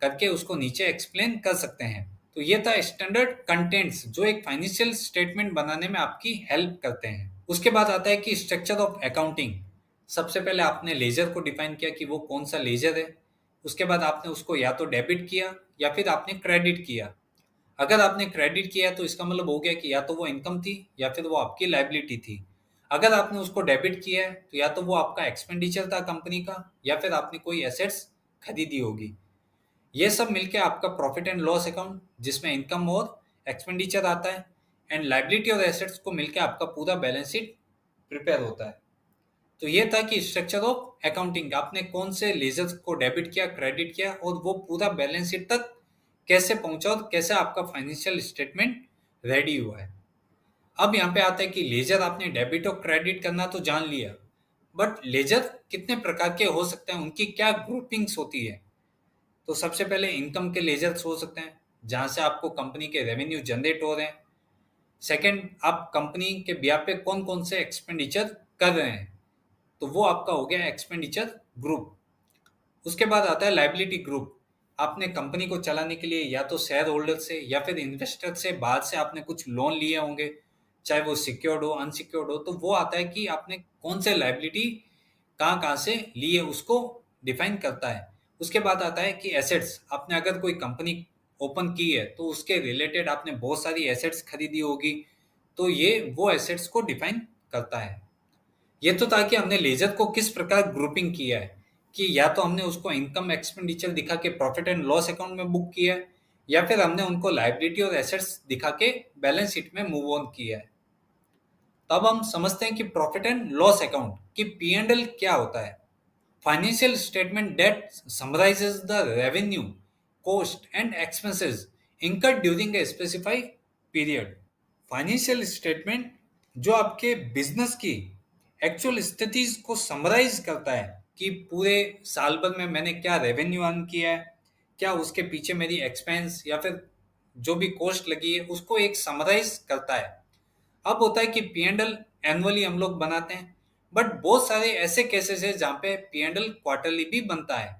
करके उसको नीचे एक्सप्लेन कर सकते हैं। तो ये था स्टैंडर्ड कंटेंट्स जो एक फाइनेंशियल स्टेटमेंट बनाने में आपकी हेल्प करते हैं। उसके बाद आता है कि स्ट्रक्चर ऑफ अकाउंटिंग। सबसे पहले आपने लेजर को डिफाइन किया कि वो कौन सा लेजर है। उसके बाद आपने उसको या तो डेबिट किया या फिर आपने क्रेडिट किया। अगर आपने क्रेडिट किया तो इसका मतलब हो गया कि या तो वो इनकम थी या फिर वो आपकी लाइबिलिटी थी। अगर आपने उसको डेबिट किया है तो या तो वो आपका एक्सपेंडिचर था कंपनी का, या फिर आपने कोई एसेट्स खरीदी होगी। ये सब मिलके आपका प्रॉफिट एंड लॉस अकाउंट जिसमें इनकम और एक्सपेंडिचर आता है, एंड लाइबिलिटी और एसेट्स को मिलके आपका पूरा बैलेंस शीट प्रिपेयर होता है। तो ये था कि स्ट्रक्चर ऑफ अकाउंटिंग, आपने कौन से लेजर्स को डेबिट किया, क्रेडिट किया, और वो पूरा बैलेंस शीट तक कैसे पहुंचा और कैसे आपका फाइनेंशियल स्टेटमेंट रेडी हुआ है। अब यहाँ पे आता है कि लेजर आपने डेबिट और क्रेडिट करना तो जान लिया, बट लेजर कितने प्रकार के हो सकते हैं, उनकी क्या ग्रुपिंग्स होती है। तो सबसे पहले इनकम के लेजर्स हो सकते हैं जहां से आपको कंपनी के रेवेन्यू जनरेट हो रहे हैं। सेकंड, आप कंपनी के बिहाफ पे कौन कौन से एक्सपेंडिचर कर रहे हैं, तो वो आपका हो गया एक्सपेंडिचर ग्रुप। उसके बाद आता है लाइबिलिटी ग्रुप। आपने कंपनी को चलाने के लिए या तो शेयर होल्डर से या फिर इन्वेस्टर से बाद से आपने कुछ लोन लिए होंगे, चाहे वो सिक्योर्ड हो अनसिक्योर्ड हो, तो वो आता है कि आपने कौन से लाइबिलिटी कहाँ कहाँ से लिए उसको डिफाइन करता है। उसके बाद आता है कि एसेट्स, आपने अगर कोई कंपनी ओपन की है तो उसके रिलेटेड आपने बहुत सारी एसेट्स खरीदी होगी, तो ये वो एसेट्स को डिफाइन करता है। ये तो था कि हमने लेजर को किस प्रकार ग्रुपिंग किया है, कि या तो हमने उसको इनकम एक्सपेंडिचर दिखा के प्रॉफिट एंड लॉस अकाउंट में बुक किया है, या फिर हमने उनको लाइबिलिटी और एसेट्स दिखा के बैलेंस शीट में मूव ऑन किया है। तब हम समझते हैं कि प्रॉफिट एंड लॉस अकाउंट की P&L क्या होता है। Financial statement that summarises the revenue, cost and expenses incurred during a specified period. Financial statement जो आपके बिजनेस की एक्चुअल स्थिति को समराइज करता है कि पूरे साल भर में मैंने क्या रेवेन्यू अर्न किया है, क्या उसके पीछे मेरी एक्सपेंस या फिर जो भी कॉस्ट लगी है उसको एक समराइज करता है। अब होता है कि P&L एनुअली हम लोग बनाते हैं, बट बहुत सारे ऐसे केसेस है जहाँ पे P&L क्वार्टरली भी बनता है।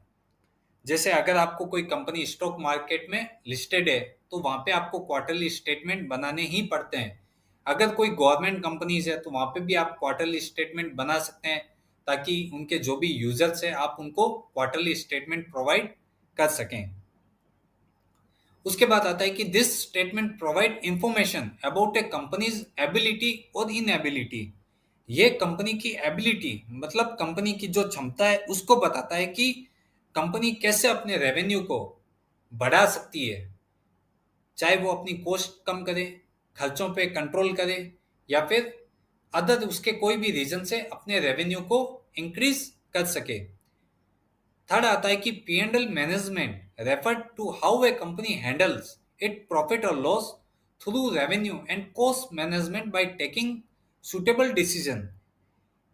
जैसे अगर आपको कोई कंपनी स्टॉक मार्केट में लिस्टेड है तो वहां पे आपको क्वार्टरली स्टेटमेंट बनाने ही पड़ते हैं। अगर कोई गवर्नमेंट कंपनीज है तो वहां पे भी आप क्वार्टरली स्टेटमेंट बना सकते हैं, ताकि उनके जो भी यूजर्स है आप उनको क्वार्टरली स्टेटमेंट प्रोवाइड कर सकें। उसके बाद आता है कि this statement provide information about A companies ability और इनएबिलिटी। ये कंपनी की एबिलिटी मतलब कंपनी की जो क्षमता है उसको बताता है कि कंपनी कैसे अपने रेवेन्यू को बढ़ा सकती है, चाहे वो अपनी कॉस्ट कम करे, खर्चों पे कंट्रोल करे, या फिर अदर उसके कोई भी रीजन से अपने रेवेन्यू को इंक्रीज कर सके। थर्ड आता है कि P&L management refer to how a company handles it profit और loss through revenue and cost management by taking suitable decision.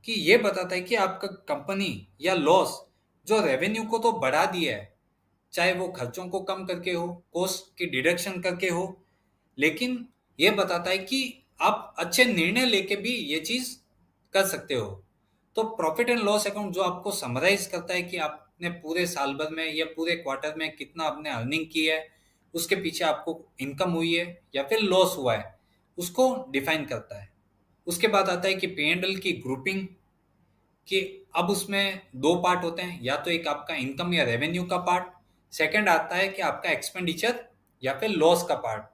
कि ये बताता है कि आपका कंपनी या लॉस जो रेवेन्यू को तो बढ़ा दिया है, चाहे वो खर्चों को कम करके हो, कॉस्ट की डिडक्शन करके हो, लेकिन ये बताता है कि आप अच्छे निर्णय लेके भी ये चीज कर सकते हो। तो प्रॉफिट एंड लॉस अकाउंट जो आपको समराइज करता है कि आपने पूरे साल भर में या पूरे क्वार्टर में कितना आपने अर्निंग की है, उसके पीछे आपको इनकम हुई है या फिर लॉस हुआ है, उसको डिफाइन करता है। उसके बाद आता है कि P&L की ग्रुपिंग, कि अब उसमें दो पार्ट होते हैं, या तो एक आपका इनकम या रेवेन्यू का पार्ट, सेकंड आता है कि आपका एक्सपेंडिचर या फिर लॉस का पार्ट।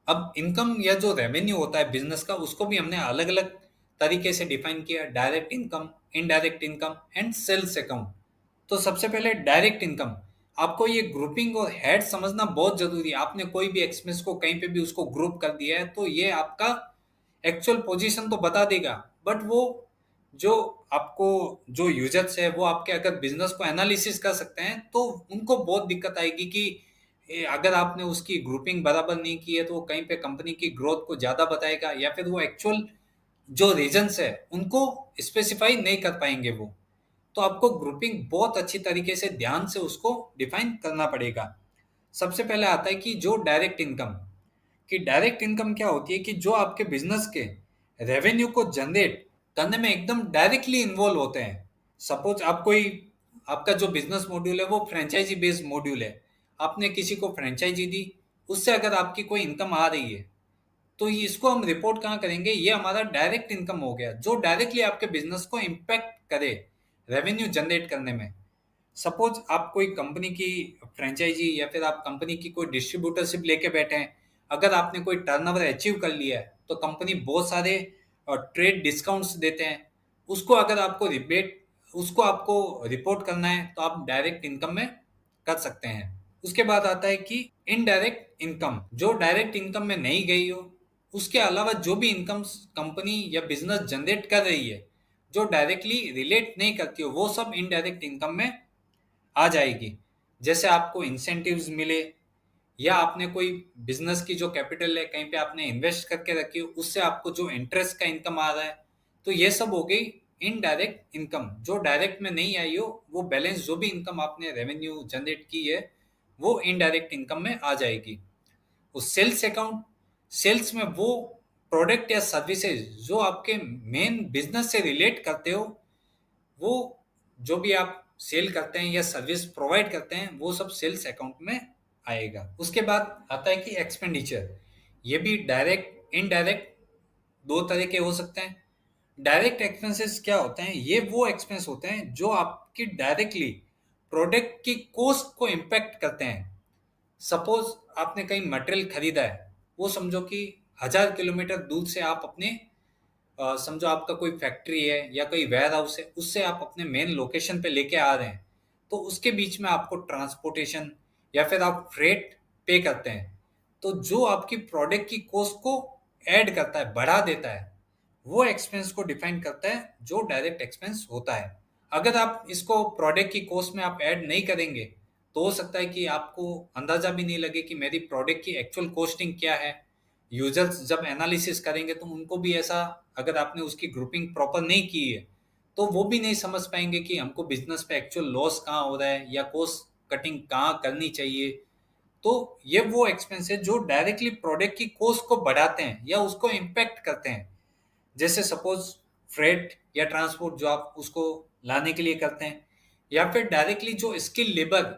अब इनकम या जो रेवेन्यू होता है बिजनेस का उसको भी हमने अलग अलग तरीके से डिफाइन किया, direct income, indirect income and sales account. तो सबसे पहले डायरेक्ट इनकम, आपको ये ग्रुपिंग और हेड समझना बहुत जरूरी है। आपने कोई भी एक्सपेंस को कहीं पे भी उसको ग्रुप कर दिया है तो ये आपका एक्चुअल पोजीशन तो बता देगा, बट वो जो आपको जो यूजर्स है वो आपके अगर बिजनेस को एनालिसिस कर सकते हैं तो उनको बहुत दिक्कत आएगी कि अगर आपने उसकी ग्रुपिंग बराबर नहीं की है तो वो कहीं पे कंपनी की ग्रोथ को ज्यादा बताएगा, या फिर वो एक्चुअल जो रीजंस है उनको स्पेसिफाई नहीं कर पाएंगे वो। तो आपको ग्रुपिंग बहुत अच्छी तरीके से ध्यान से उसको डिफाइन करना पड़ेगा। सबसे पहले आता है कि जो डायरेक्ट इनकम, कि डायरेक्ट इनकम क्या होती है कि जो आपके बिजनेस के रेवेन्यू को जनरेट करने में एकदम डायरेक्टली इन्वॉल्व होते हैं। सपोज आप कोई, आपका जो बिजनेस मॉड्यूल है वो फ्रेंचाइजी बेस्ड मॉड्यूल है, आपने किसी को फ्रेंचाइजी दी, उससे अगर आपकी कोई इनकम आ रही है तो इसको हम रिपोर्ट कहाँ करेंगे, ये हमारा डायरेक्ट इनकम हो गया जो डायरेक्टली आपके बिजनेस को इम्पैक्ट करे रेवेन्यू जनरेट करने में। सपोज आप कोई कंपनी की फ्रेंचाइजी या फिर आप कंपनी की कोई डिस्ट्रीब्यूटरशिप लेके बैठे हैं, अगर आपने कोई टर्नओवर अचीव कर लिया है तो कंपनी बहुत सारे ट्रेड डिस्काउंट्स देते हैं, उसको अगर आपको रिबेट, उसको आपको रिपोर्ट करना है तो आप डायरेक्ट इनकम में कर सकते हैं। उसके बाद आता है कि इनडायरेक्ट इनकम, जो डायरेक्ट इनकम में नहीं गई हो, उसके अलावा जो भी इनकम कंपनी या बिजनेस जनरेट कर रही है जो डायरेक्टली रिलेट नहीं करती हो, वो सब इनडायरेक्ट इनकम में आ जाएगी। जैसे आपको इंसेंटिव्स मिले, या आपने कोई बिजनेस की जो कैपिटल है कहीं पे आपने इन्वेस्ट करके रखी हो, उससे आपको जो इंटरेस्ट का इनकम आ रहा है, तो ये सब हो गई इनडायरेक्ट इनकम जो डायरेक्ट में नहीं आई हो। वो बैलेंस जो भी इनकम आपने रेवेन्यू जनरेट की है वो इनडायरेक्ट इनकम में आ जाएगी। उस सेल्स अकाउंट, सेल्स में वो प्रोडक्ट या सर्विसेज जो आपके मेन बिजनेस से रिलेट करते हो, वो जो भी आप सेल करते हैं या सर्विस प्रोवाइड करते हैं वो सब सेल्स अकाउंट में आएगा। उसके बाद आता है कि एक्सपेंडिचर, ये भी डायरेक्ट इनडायरेक्ट दो तरह के हो सकते हैं। डायरेक्ट एक्सपेंसेस क्या होते हैं, ये वो एक्सपेंस होते हैं जो आपकी डायरेक्टली प्रोडक्ट की कॉस्ट को इम्पैक्ट करते हैं। सपोज आपने कहीं मटेरियल खरीदा है, वो समझो कि 1000 किलोमीटर दूर से आप अपने समझो आपका कोई फैक्ट्री है या कोई वेयर हाउस है, उससे आप अपने मेन लोकेशन पे लेके आ रहे हैं, तो उसके बीच में आपको ट्रांसपोर्टेशन या फिर आप फ्रेट पे करते हैं। तो जो आपकी प्रोडक्ट की कॉस्ट को ऐड करता है, बढ़ा देता है, वो एक्सपेंस को डिफाइन करता है जो डायरेक्ट एक्सपेंस होता है। अगर आप इसको प्रोडक्ट की कॉस्ट में आप ऐड नहीं करेंगे तो हो सकता है कि आपको अंदाजा भी नहीं लगे कि मेरी प्रोडक्ट की एक्चुअल कॉस्टिंग क्या है। यूजर्स जब एनालिसिस करेंगे तो उनको भी ऐसा, अगर आपने उसकी ग्रुपिंग प्रॉपर नहीं की है तो वो भी नहीं समझ पाएंगे कि हमको बिजनेस पे एक्चुअल लॉस कहाँ हो रहा है या कॉस्ट कटिंग कहाँ करनी चाहिए। तो ये वो एक्सपेंस है जो डायरेक्टली प्रोडक्ट की कॉस्ट को बढ़ाते हैं या उसको इम्पैक्ट करते हैं। जैसे सपोज फ्रेट या ट्रांसपोर्ट जो आप उसको लाने के लिए करते हैं, या फिर डायरेक्टली जो स्किल लेबर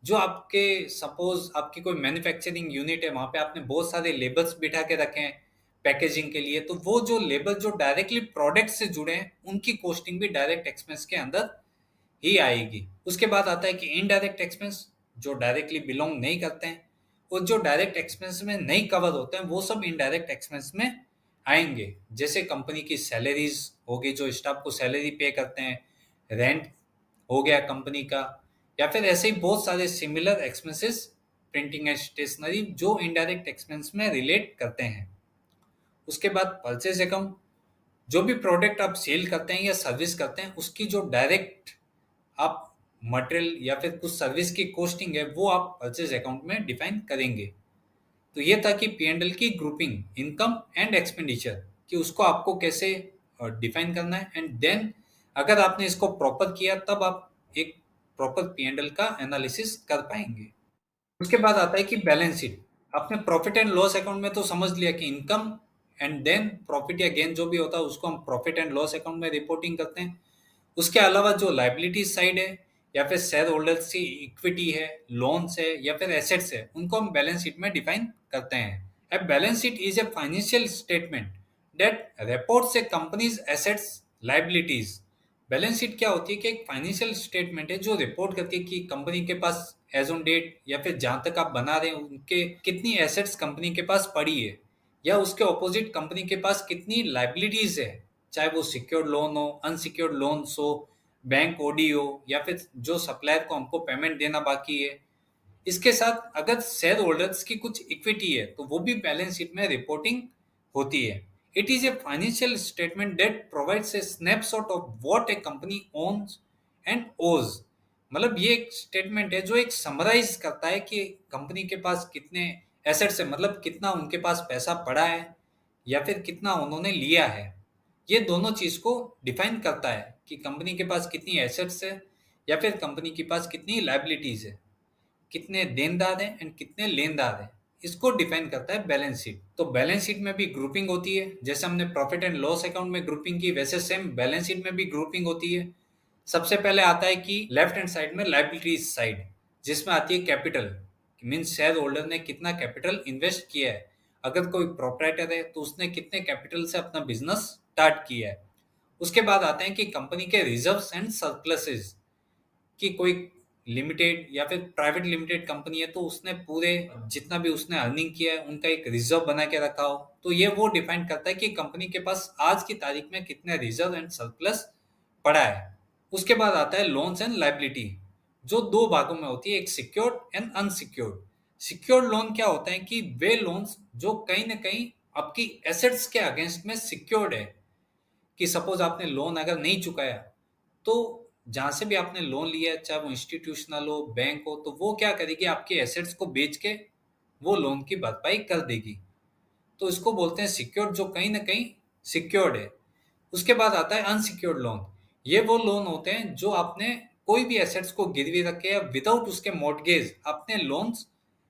जो आपके सपोज आपकी कोई मैन्युफैक्चरिंग यूनिट है, वहां पे आपने बहुत सारे लेबर्स बिठा के रखे हैं पैकेजिंग के लिए, तो वो जो लेबर जो डायरेक्टली प्रोडक्ट से जुड़े हैं उनकी कॉस्टिंग भी डायरेक्ट एक्सपेंस के अंदर ही आएगी। उसके बाद आता है कि इनडायरेक्ट एक्सपेंस जो डायरेक्टली बिलोंग नहीं करते हैं और जो डायरेक्ट एक्सपेंस में नहीं कवर होते हैं वो सब इनडायरेक्ट एक्सपेंस में आएंगे। जैसे कंपनी की सैलरीज होगी, जो स्टाफ को सैलरी पे करते हैं, रेंट हो गया कंपनी का, या फिर ऐसे ही बहुत सारे similar expenses, printing and stationery जो इनडायरेक्ट एक्सपेंस में रिलेट करते हैं। उसके बाद परचेज अकाउंट, जो भी प्रोडक्ट आप सेल करते हैं या सर्विस करते हैं उसकी जो डायरेक्ट आप मटेरियल या फिर कुछ सर्विस की कॉस्टिंग है वो आप परचेज अकाउंट में डिफाइन करेंगे। तो ये था कि P&L की ग्रुपिंग इनकम एंड एक्सपेंडिचर कि उसको आपको कैसे डिफाइन करना है, एंड देन अगर आपने इसको प्रॉपर किया तब आप एक प्रॉपर P&L का एनालिसिस कर पाएंगे। उसके बाद आता है कि बैलेंस शीट। आपने प्रॉफिट एंड लॉस अकाउंट में तो समझ लिया कि इनकम एंड देन प्रॉफिट या गेन जो भी होता है उसको हम प्रॉफिट एंड लॉस अकाउंट में रिपोर्टिंग करते हैं। उसके अलावा जो लाइबिलिटी साइड है या फिर शेयर होल्डर्स की इक्विटी है, लोन्स है या फिर एसेट्स है, उनको हम बैलेंस शीट में डिफाइन करते हैं। A balance sheet is a financial statement that reports A companies assets, liabilities. Balance sheet क्या होती है कि एक फाइनेंशियल स्टेटमेंट है जो रिपोर्ट करती है कि कंपनी के पास एज ऑन डेट या फिर जहां तक आप बना रहे हैं उनके कितनी एसेट्स कंपनी के पास पड़ी है, या उसके ऑपोजिट कंपनी के पास कितनी लाइबिलिटीज है, चाहे वो सिक्योर्ड लोन हो, अनसिक्योर्ड लोन्स हो, बैंक ओडी हो, या फिर जो सप्लायर को हमको पेमेंट देना बाकी है। इसके साथ अगर शेयर होल्डर्स की कुछ इक्विटी है तो वो भी बैलेंस शीट में रिपोर्टिंग होती है। It is a financial statement that provides a snapshot of what A company ons and ओज। मतलब ये एक स्टेटमेंट है जो एक समराइज करता है कि कंपनी के पास कितने एसेट्स है, मतलब कितना उनके पास पैसा पड़ा है या फिर कितना उन्होंने लिया है। ये दोनों चीज को डिफाइन करता है कि कंपनी के पास कितनी एसेट्स है या फिर कंपनी के पास कितनी लाइबिलिटीज है, कितने देनदार हैं एंड कितने लेनदार हैं। इसको डिफाइन करता है बैलेंस शीट। तो बैलेंस शीट में भी ग्रुपिंग होती है, जैसे हमने प्रॉफिट एंड लॉस अकाउंट में ग्रुपिंग की वैसे सेम बैलेंस शीट में भी ग्रुपिंग होती है। सबसे पहले आता है कि लेफ्ट हैंड साइड में लाइबिलिटीज साइड, जिसमें आती है कैपिटल, मीन्स शेयर होल्डर ने कितना कैपिटल इन्वेस्ट किया है। अगर कोई प्रोप्राइटर है तो उसने कितने कैपिटल से अपना बिजनेस स्टार्ट किया है। उसके बाद आते हैं कि कंपनी के रिजर्व्स एंड सरप्लसेस, कि कोई लिमिटेड या फिर प्राइवेट लिमिटेड कंपनी है तो उसने पूरे जितना भी उसने अर्निंग किया है उनका एक रिजर्व बना के रखा हो, तो ये वो डिफाइन करता है कि कंपनी के पास आज की तारीख में कितने रिजर्व एंड सरप्लस पड़ा है। उसके बाद आता है लोन्स एंड लाइबिलिटी, जो दो भागों में होती है, एक secured and unsecured. Secured loan क्या होता है कि वे लोन्स जो कहीं ना कहीं आपकी एसेट्स के अगेंस्ट में सिक्योर्ड है, कि सपोज आपने लोन अगर नहीं चुकाया तो जहां से भी आपने लोन लिया है, चाहे वो इंस्टीट्यूशनल हो, बैंक हो, तो वो क्या करेगी, आपके एसेट्स को बेच के वो लोन की भरपाई कर देगी। तो इसको बोलते हैं सिक्योर्ड, जो कहीं ना कहीं सिक्योर्ड है। उसके बाद आता है अनसिक्योर्ड लोन। ये वो लोन होते हैं जो आपने कोई भी एसेट्स को गिरवी रख के या विदाउट उसके मॉर्टगेज आपने लोन्स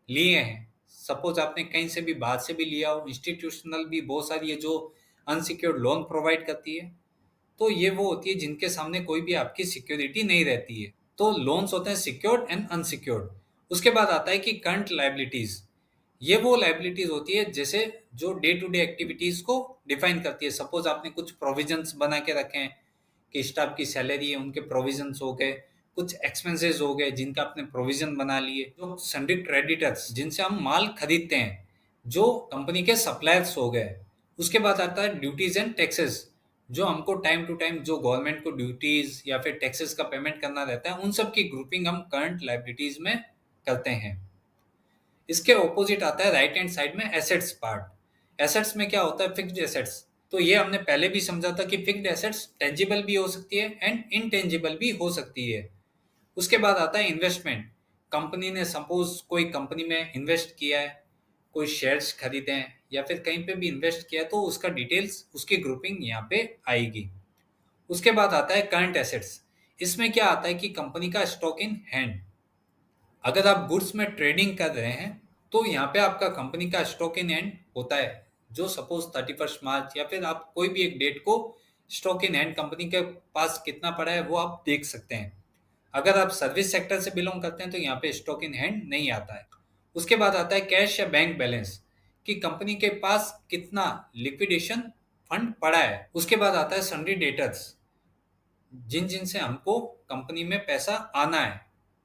लिए हैं। सपोज आपने कहीं से भी बाहर से भी लिया हो, इंस्टीट्यूशनल भी बहुत सारी है जो अनसिक्योर्ड लोन प्रोवाइड करती है। तो ये वो होती है जिनके सामने कोई भी आपकी सिक्योरिटी नहीं रहती है। तो लोन्स होते हैं सिक्योर्ड एंड अनसिक्योर्ड। उसके बाद आता है कि करंट लाइबिलिटीज। ये वो लाइबिलिटीज होती है जैसे जो डे टू डे एक्टिविटीज को डिफाइन करती है। सपोज आपने कुछ प्रोविजंस बना के रखे हैं कि स्टाफ की सैलरी है, उनके प्रोविजंस हो गए, कुछ एक्सपेंसेस हो गए जिनका आपने प्रोविजन बना लिए, जो सन्डी क्रेडिटर्स जिनसे हम माल खरीदते हैं, जो कंपनी के सप्लायर्स हो गए। उसके बाद आता है ड्यूटीज एंड टैक्सेस, जो हमको टाइम टू टाइम जो गवर्नमेंट को ड्यूटीज या फिर टैक्सेस का पेमेंट करना रहता है, उन सब की ग्रुपिंग हम करंट लाइबिलिटीज में करते हैं। इसके ऑपोजिट आता है राइट हैंड साइड में एसेट्स पार्ट। एसेट्स में क्या होता है, फिक्स्ड एसेट्स। तो ये हमने पहले भी समझा था कि फिक्स्ड एसेट्स टेंजिबल भी हो सकती है एंड इनटेंजिबल भी हो सकती है। उसके बाद आता है इन्वेस्टमेंट। कंपनी ने सपोज कोई कंपनी में इन्वेस्ट किया है, कोई शेयर्स खरीदे हैं या फिर कहीं पे भी इन्वेस्ट किया है, तो उसका डिटेल्स, उसकी ग्रुपिंग यहाँ पे आएगी। उसके बाद आता है करंट एसेट्स। इसमें क्या आता है कि कंपनी का स्टॉक इन हैंड, अगर आप गुड्स में ट्रेडिंग कर रहे हैं तो यहाँ पे आपका कंपनी का स्टॉक इन हैंड होता है, जो सपोज 31 मार्च या फिर आप कोई भी एक डेट को स्टॉक इन हैंड कंपनी के पास कितना पड़ा है वो आप देख सकते हैं। अगर आप सर्विस सेक्टर से बिलोंग करते हैं तो यहाँ पे स्टॉक इन हैंड नहीं आता है। उसके बाद आता है कैश या बैंक बैलेंस, कि कंपनी के पास कितना लिक्विडेशन फंड पड़ा है। उसके बाद आता है सन्ड्री डेटर्स, जिन जिन से हमको कंपनी में पैसा आना है,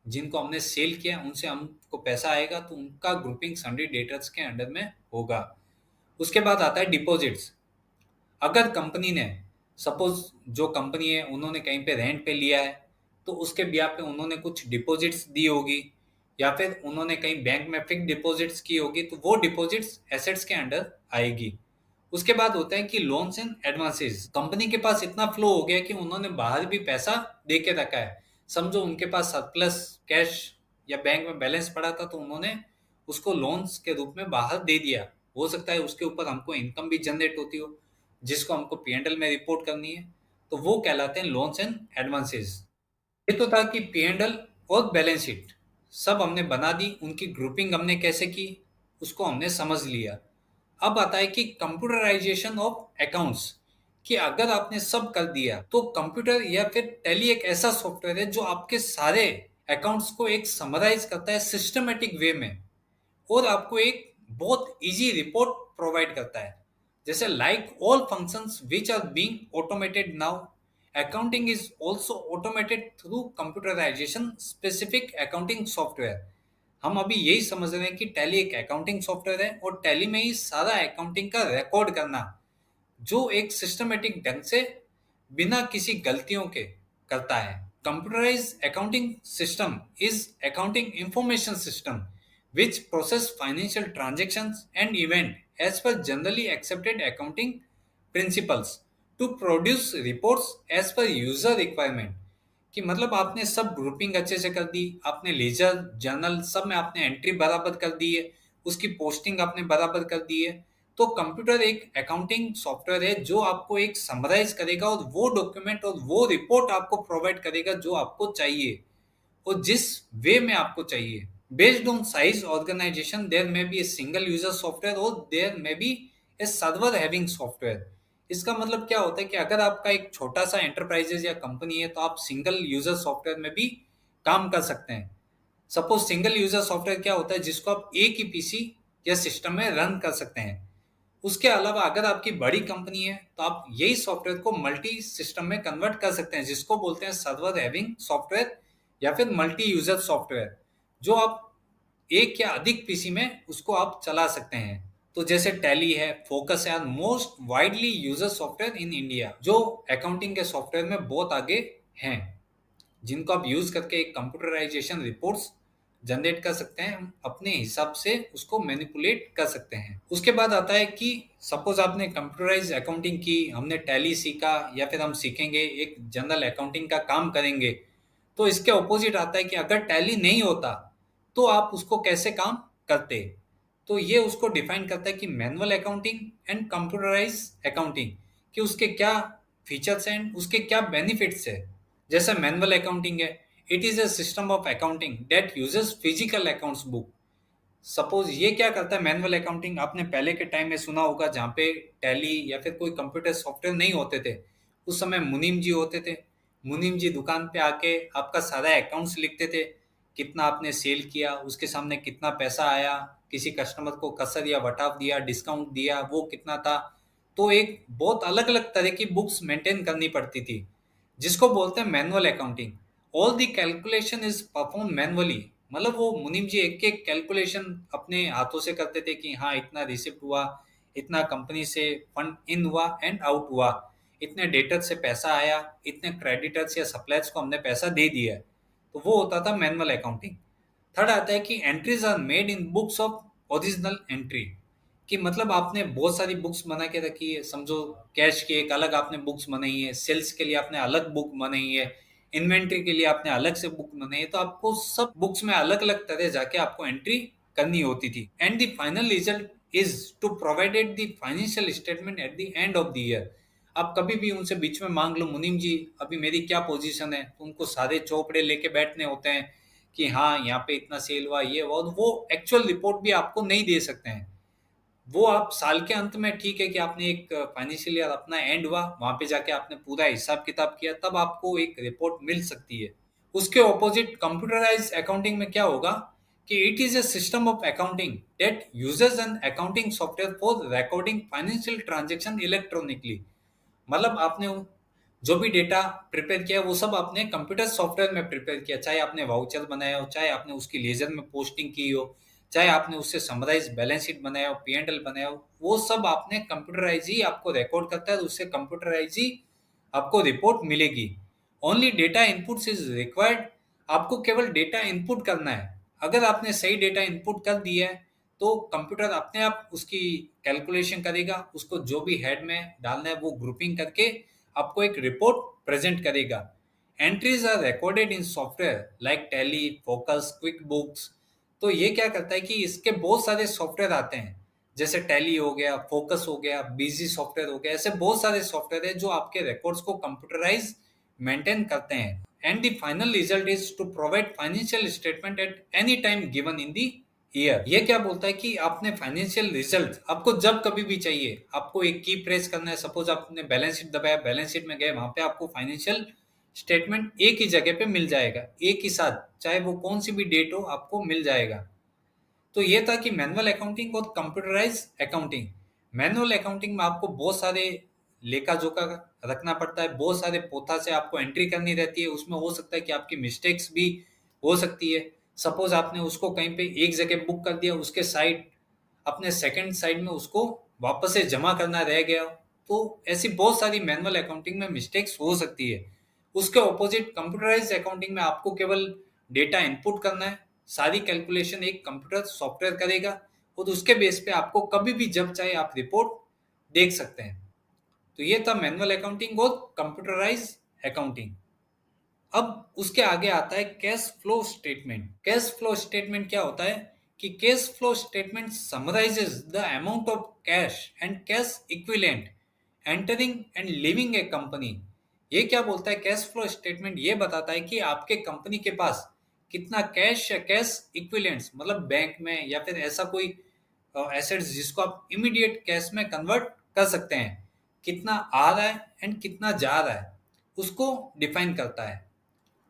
जिनको हमने सेल किया उनसे हमको पैसा आएगा, तो उनका ग्रुपिंग सन्ड्री डेटर्स के अंडर में होगा। उसके बाद आता है डिपॉजिट्स। अगर कंपनी ने सपोज जो कंपनी है उन्होंने कहीं पे रेंट पे लिया है तो उसके ब्याह पे उन्होंने कुछ डिपॉजिट्स दी होगी, या फिर उन्होंने कहीं बैंक में फिक्स डिपॉजिट्स की होगी, तो वो डिपॉजिट्स एसेट्स के अंडर आएगी। उसके बाद होता है कि लोन्स एंड एडवांसेस। कंपनी के पास इतना फ्लो हो गया कि उन्होंने बाहर भी पैसा दे के रखा है। समझो उनके पास सरप्लस कैश या बैंक में बैलेंस पड़ा था तो उन्होंने उसको लोन्स के रूप में बाहर दे दिया। हो सकता है उसके ऊपर हमको इनकम भी जनरेट होती हो, जिसको हमको पी&एल में रिपोर्ट करनी है, तो वो कहलाते हैं लोन्स एंड एडवांसेस। ये तो था कि पी&एल और बैलेंस शीट सब हमने बना दी, उनकी ग्रुपिंग हमने कैसे की उसको हमने समझ लिया। अब आता है कि कंप्यूटराइजेशन ऑफ अकाउंट्स, कि अगर आपने सब कर दिया तो कंप्यूटर या फिर टैली एक ऐसा सॉफ्टवेयर है जो आपके सारे अकाउंट्स को एक समराइज करता है सिस्टमेटिक वे में, और आपको एक बहुत इजी रिपोर्ट प्रोवाइड करता है। जैसे like all functions which are being automated now, accounting is also automated through computerization specific accounting software. हम अभी यही समझ रहे हैं कि टैली एक अकाउंटिंग सॉफ्टवेयर है और टैली में ही सारा अकाउंटिंग का रिकॉर्ड करना जो एक सिस्टमेटिक ढंग से बिना किसी गलतियों के करता है। Computerize accounting system is accounting information system which process financial transactions and event as per generally accepted accounting principles to produce reports as per user requirement। कि मतलब आपने सब ग्रुपिंग अच्छे से कर दी, आपने लेजर जर्नल सब में आपने एंट्री बराबर कर दी है, उसकी पोस्टिंग आपने बराबर कर दी है, तो कंप्यूटर एक अकाउंटिंग सॉफ्टवेयर है जो आपको एक समराइज करेगा और वो डॉक्यूमेंट और वो रिपोर्ट आपको प्रोवाइड करेगा जो आपको चाहिए और जिस वे में आपको चाहिए। Based on size organization, there may be a single user software or there may be a server having software। इसका मतलब क्या होता है कि अगर आपका एक छोटा सा एंटरप्राइजेस या कंपनी है तो आप सिंगल यूजर सॉफ्टवेयर में भी काम कर सकते हैं। सपोज सिंगल यूजर सॉफ्टवेयर क्या होता है, जिसको आप एक ही पीसी या सिस्टम में रन कर सकते हैं। उसके अलावा अगर आपकी बड़ी कंपनी है तो आप यही सॉफ्टवेयर को मल्टी सिस्टम में कन्वर्ट कर सकते हैं, जिसको बोलते हैं सर्वर हैविंग सॉफ्टवेयर या फिर मल्टी यूजर सॉफ्टवेयर, जो आप एक या अधिक पीसी में उसको आप चला सकते हैं। तो जैसे टैली है, फोकस है, most widely user software in India, जो अकाउंटिंग के सॉफ्टवेयर में बहुत आगे हैं, जिनको आप यूज करके एक कंप्यूटराइजेशन रिपोर्ट्स जनरेट कर सकते हैं, अपने हिसाब से उसको मैनिपुलेट कर सकते हैं। उसके बाद आता है कि सपोज आपने कंप्यूटराइज अकाउंटिंग की, हमने टैली सीखा या फिर हम सीखेंगे एक जनरल अकाउंटिंग का काम करेंगे, तो इसके ऑपोजिट आता है कि अगर टैली नहीं होता तो आप उसको कैसे काम करते। तो ये उसको डिफाइन करता है कि manual accounting and computerize accounting, कि उसके क्या फीचर्स हैं, उसके क्या बेनिफिट्स है। जैसे मैनुअल अकाउंटिंग है, it is a system of accounting that uses physical accounts book. Suppose ये क्या करता है मैनुअल अकाउंटिंग, आपने पहले के टाइम में सुना होगा जहाँ पे टैली या फिर कोई कंप्यूटर सॉफ्टवेयर नहीं होते थे, उस समय मुनीम जी होते थे। मुनीम जी दुकान पे आके आपका सारा अकाउंट्स लिखते थे, कितना आपने सेल किया, उसके सामने कितना पैसा आया, किसी कस्टमर को कसर या वटाव दिया, डिस्काउंट दिया, वो कितना था। तो एक बहुत अलग अलग तरह की बुक्स मेंटेन करनी पड़ती थी, जिसको बोलते हैं manual accounting. All the calculation is perform manually, मतलब वो मुनीम जी एक एक कैलकुलेशन अपने हाथों से करते थे कि हाँ इतना रिसिप्ट हुआ, इतना कंपनी से फंड इन हुआ एंड आउट हुआ, इतने डेटर से पैसा आया, इतने क्रेडिटर्स या सप्लायर्स को हमने पैसा दे दिया है। तो वो होता था मैनुअल अकाउंटिंग। थर्ड आता है कि entries are made in books of original entry, कि मतलब आपने बहुत सारी बुक्स बना के रखी है। समझो कैश की एक अलग आपने बुक्स बनाई है, सेल्स के लिए आपने अलग बुक बनाई है, इन्वेंट्री के लिए आपने अलग से बुक बनाई है, तो आपको सब बुक्स में अलग अलग तरह जाके आपको एंट्री करनी होती थी। And the final result is to provided the financial statement at the end of the year. आप कभी भी उनसे बीच में मांग लो, मुनीम जी अभी मेरी क्या पोजीशन है, तो उनको सारे चौपड़े लेके बैठने होते हैं कि हाँ यहाँ पे इतना सेल हुआ, ये हुआ, वो एक्चुअल रिपोर्ट भी आपको नहीं दे सकते हैं। वो आप साल के अंत में ठीक है कि आपने एक फाइनेंशियल ईयर अपना एंड हुआ, वहां पे जाके आपने पूरा हिसाब किताब किया, तब आपको एक रिपोर्ट मिल सकती है। उसके ऑपोजिट कंप्यूटराइज अकाउंटिंग में क्या होगा कि it is a system of accounting that uses an accounting software for recording financial transaction electronically. मतलब आपने जो भी डेटा प्रिपेयर किया वो सब आपने कंप्यूटर सॉफ्टवेयर में प्रिपेयर किया, चाहे आपने वाउचर बनाया हो, चाहे आपने उसकी लेजर में पोस्टिंग की हो, चाहे आपने उससे समराइज बैलेंस शीट बनाया हो, पी&ल बनाया हो, वो सब आपने कंप्यूटराइज ही आपको रिकॉर्ड करता है, उससे कंप्यूटराइज ही आपको रिपोर्ट मिलेगी। Only data inputs is required. आपको केवल डेटा इनपुट करना है। अगर आपने सही डेटा इनपुट कर दिया है तो कंप्यूटर अपने आप उसकी कैलकुलेशन करेगा, उसको जो भी हेड में डालना है वो ग्रुपिंग करके आपको एक रिपोर्ट प्रेजेंट करेगा। Entries are recorded in software like Tally, Focus, QuickBooks. तो ये क्या करता है कि इसके बहुत सारे सॉफ्टवेयर आते हैं, जैसे टैली हो गया, फोकस हो गया, बीजी सॉफ्टवेयर हो गया, ऐसे बहुत सारे सॉफ्टवेयर है जो आपके रिकॉर्ड्स को कंप्यूटराइज मेंटेन करते हैं। And the final result is to provide financial statement at any time given in the year. ये क्या बोलता है कि आपने फाइनेंशियल रिजल्ट आपको जब कभी भी चाहिए, आपको एक की प्रेस करना है, सपोज आपने बैलेंस शीट दबाया, बैलेंस शीट में गए, वहां पे आपको फाइनेंशियल स्टेटमेंट एक ही जगह पे मिल जाएगा, एक ही साथ, चाहे वो कौन सी भी डेट हो आपको मिल जाएगा। तो ये था कि मैनुअल अकाउंटिंग और कंप्यूटराइज अकाउंटिंग। मैनुअल अकाउंटिंग में आपको बहुत सारे लेखा जोखा रखना पड़ता है, बहुत सारे पोथा से आपको एंट्री करनी रहती है, उसमें हो सकता है कि आपकी मिस्टेक्स भी हो सकती है। सपोज आपने उसको कहीं पे एक जगह बुक कर दिया, उसके साइड अपने सेकंड साइड में उसको वापस से जमा करना रह गया, तो ऐसी बहुत सारी मैनुअल अकाउंटिंग में मिस्टेक्स हो सकती है। उसके ऑपोजिट कंप्यूटराइज अकाउंटिंग में आपको केवल डेटा इनपुट करना है, सारी कैलकुलेशन एक कंप्यूटर सॉफ्टवेयर करेगा, और उसके बेस पे आपको कभी भी जब चाहे आप रिपोर्ट देख सकते हैं। तो ये था मैनुअल अकाउंटिंग और कंप्यूटराइज अकाउंटिंग। अब उसके आगे आता है cash flow statement. Cash flow statement क्या होता है कि cash flow statement summarises the amount of cash and cash equivalent entering and living A company. ये क्या बोलता है कैश फ्लो स्टेटमेंट? ये बताता है कि आपके कंपनी के पास कितना कैश या कैश इक्विवेलेंट्स, मतलब बैंक में या फिर ऐसा कोई एसेट्स जिसको आप इमीडिएट कैश में कन्वर्ट कर सकते हैं, कितना आ रहा है एंड कितना जा रहा है, उसको डिफाइन करता है।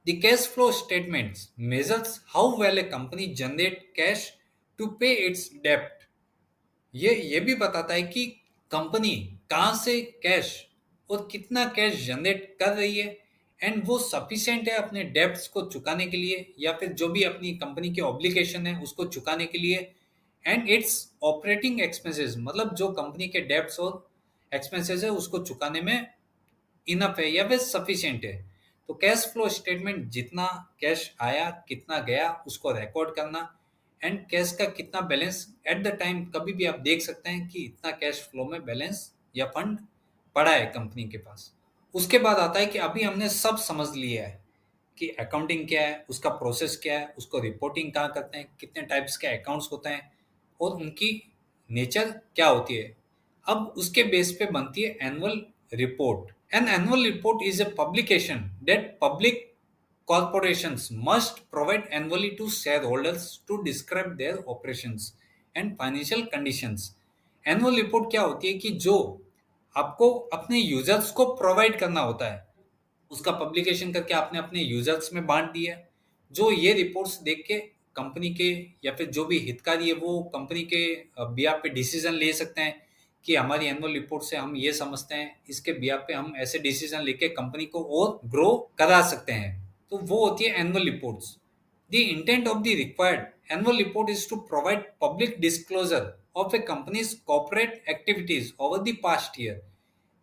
The cash flow statements measures how well a company generate cash to pay its debt. ये भी बताता है कि कंपनी कहाँ से कैश और कितना कैश जनरेट कर रही है, एंड वो सफिशिएंट है अपने डेब्ट्स को चुकाने के लिए, या फिर जो भी अपनी कंपनी के ऑब्लिगेशन है उसको चुकाने के लिए। एंड इट्स ऑपरेटिंग एक्सपेंसेस, मतलब जो कंपनी के डेब्ट्स और एक्सपेंसेस है उसको चुकाने में इनफ है या फिर सफिशिएंट है। तो कैश फ्लो स्टेटमेंट जितना कैश आया, कितना गया, उसको रिकॉर्ड करना, एंड कैश का कितना बैलेंस एट द टाइम कभी भी आप देख सकते हैं कि इतना कैश फ्लो में बैलेंस या फंड पड़ा है कंपनी के पास। उसके बाद आता है कि अभी हमने सब समझ लिया है कि अकाउंटिंग क्या है, उसका प्रोसेस क्या है, उसको रिपोर्टिंग कहाँ करते हैं, कितने टाइप्स के अकाउंट्स होते हैं और उनकी नेचर क्या होती है। अब उसके बेस पे बनती है annual report. An annual report is a publication that public corporations must provide annually to shareholders to describe their operations and financial conditions। Annual report क्या होती है कि जो आपको अपने यूजर्स को प्रोवाइड करना होता है, उसका पब्लिकेशन करके आपने अपने यूजर्स में बांट दिया, जो ये रिपोर्ट्स देख के कंपनी के या फिर जो भी हितकारी है वो कंपनी के बिहाफ पे डिसीजन ले सकते हैं कि हमारी एनुअल रिपोर्ट से हम ये समझते हैं, इसके बिहाफ पे हम ऐसे डिसीजन लेके कंपनी को और ग्रो करा सकते हैं। तो वो होती है annual reports. The intent of the required annual report is to provide public disclosure of a company's corporate activities over the past year.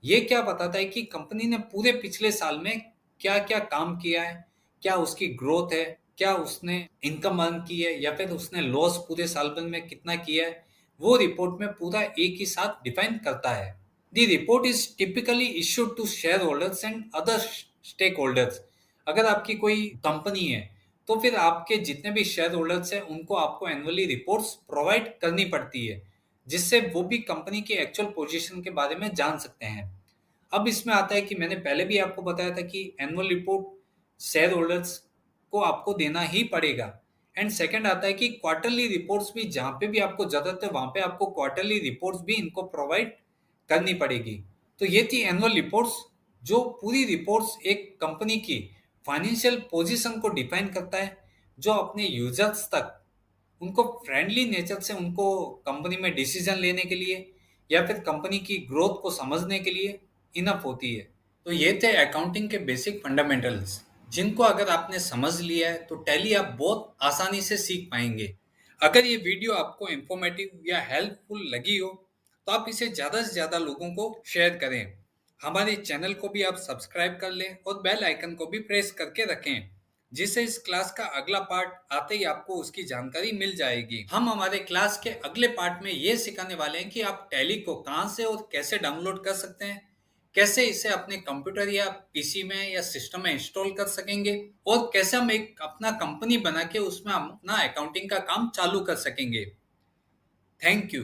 ये क्या बताता है कि कंपनी ने पूरे पिछले साल में क्या क्या काम किया है, क्या उसकी ग्रोथ है, क्या उसने इनकम अर्न की है, या फिर उसने लॉस पूरे साल भर में कितना किया है, वो रिपोर्ट में पूरा एक ही साथ डिफाइन करता है। The report is typically issued to shareholders and other stakeholders. अगर आपकी कोई कंपनी है तो फिर आपके जितने भी शेयर होल्डर्स हैं उनको आपको एनुअली रिपोर्ट्स प्रोवाइड करनी पड़ती है, जिससे वो भी कंपनी की एक्चुअल पोजीशन के बारे में जान सकते हैं। अब इसमें आता है कि मैंने पहले भी आपको बताया था कि एनुअल रिपोर्ट शेयर होल्डर्स को आपको देना ही पड़ेगा। एंड सेकंड आता है कि क्वार्टरली रिपोर्ट्स भी जहाँ पे भी आपको ज़रूरत है वहाँ पे आपको क्वार्टरली रिपोर्ट्स भी इनको प्रोवाइड करनी पड़ेगी। तो ये थी एनुअल रिपोर्ट्स, जो पूरी रिपोर्ट्स एक कंपनी की फाइनेंशियल पोजीशन को डिफाइन करता है, जो अपने यूजर्स तक उनको फ्रेंडली नेचर से उनको कंपनी में डिसीजन लेने के लिए या फिर कंपनी की ग्रोथ को समझने के लिए इनफ होती है। तो ये थे अकाउंटिंग के बेसिक फंडामेंटल्स, जिनको अगर आपने समझ लिया है तो टैली आप बहुत आसानी से सीख पाएंगे। अगर ये वीडियो आपको इंफॉर्मेटिव या हेल्पफुल लगी हो तो आप इसे ज़्यादा से ज़्यादा लोगों को शेयर करें। हमारे चैनल को भी आप सब्सक्राइब कर लें और बेल आइकन को भी प्रेस करके रखें, जिससे इस क्लास का अगला पार्ट आते ही आपको उसकी जानकारी मिल जाएगी। हम हमारे क्लास के अगले पार्ट में ये सिखाने वाले हैं कि आप टैली को कहाँ से और कैसे डाउनलोड कर सकते हैं, कैसे इसे अपने कंप्यूटर या पीसी में या सिस्टम में इंस्टॉल कर सकेंगे, और कैसे हम एक अपना कंपनी बना के उसमें हम अपना अकाउंटिंग का काम चालू कर सकेंगे। Thank you.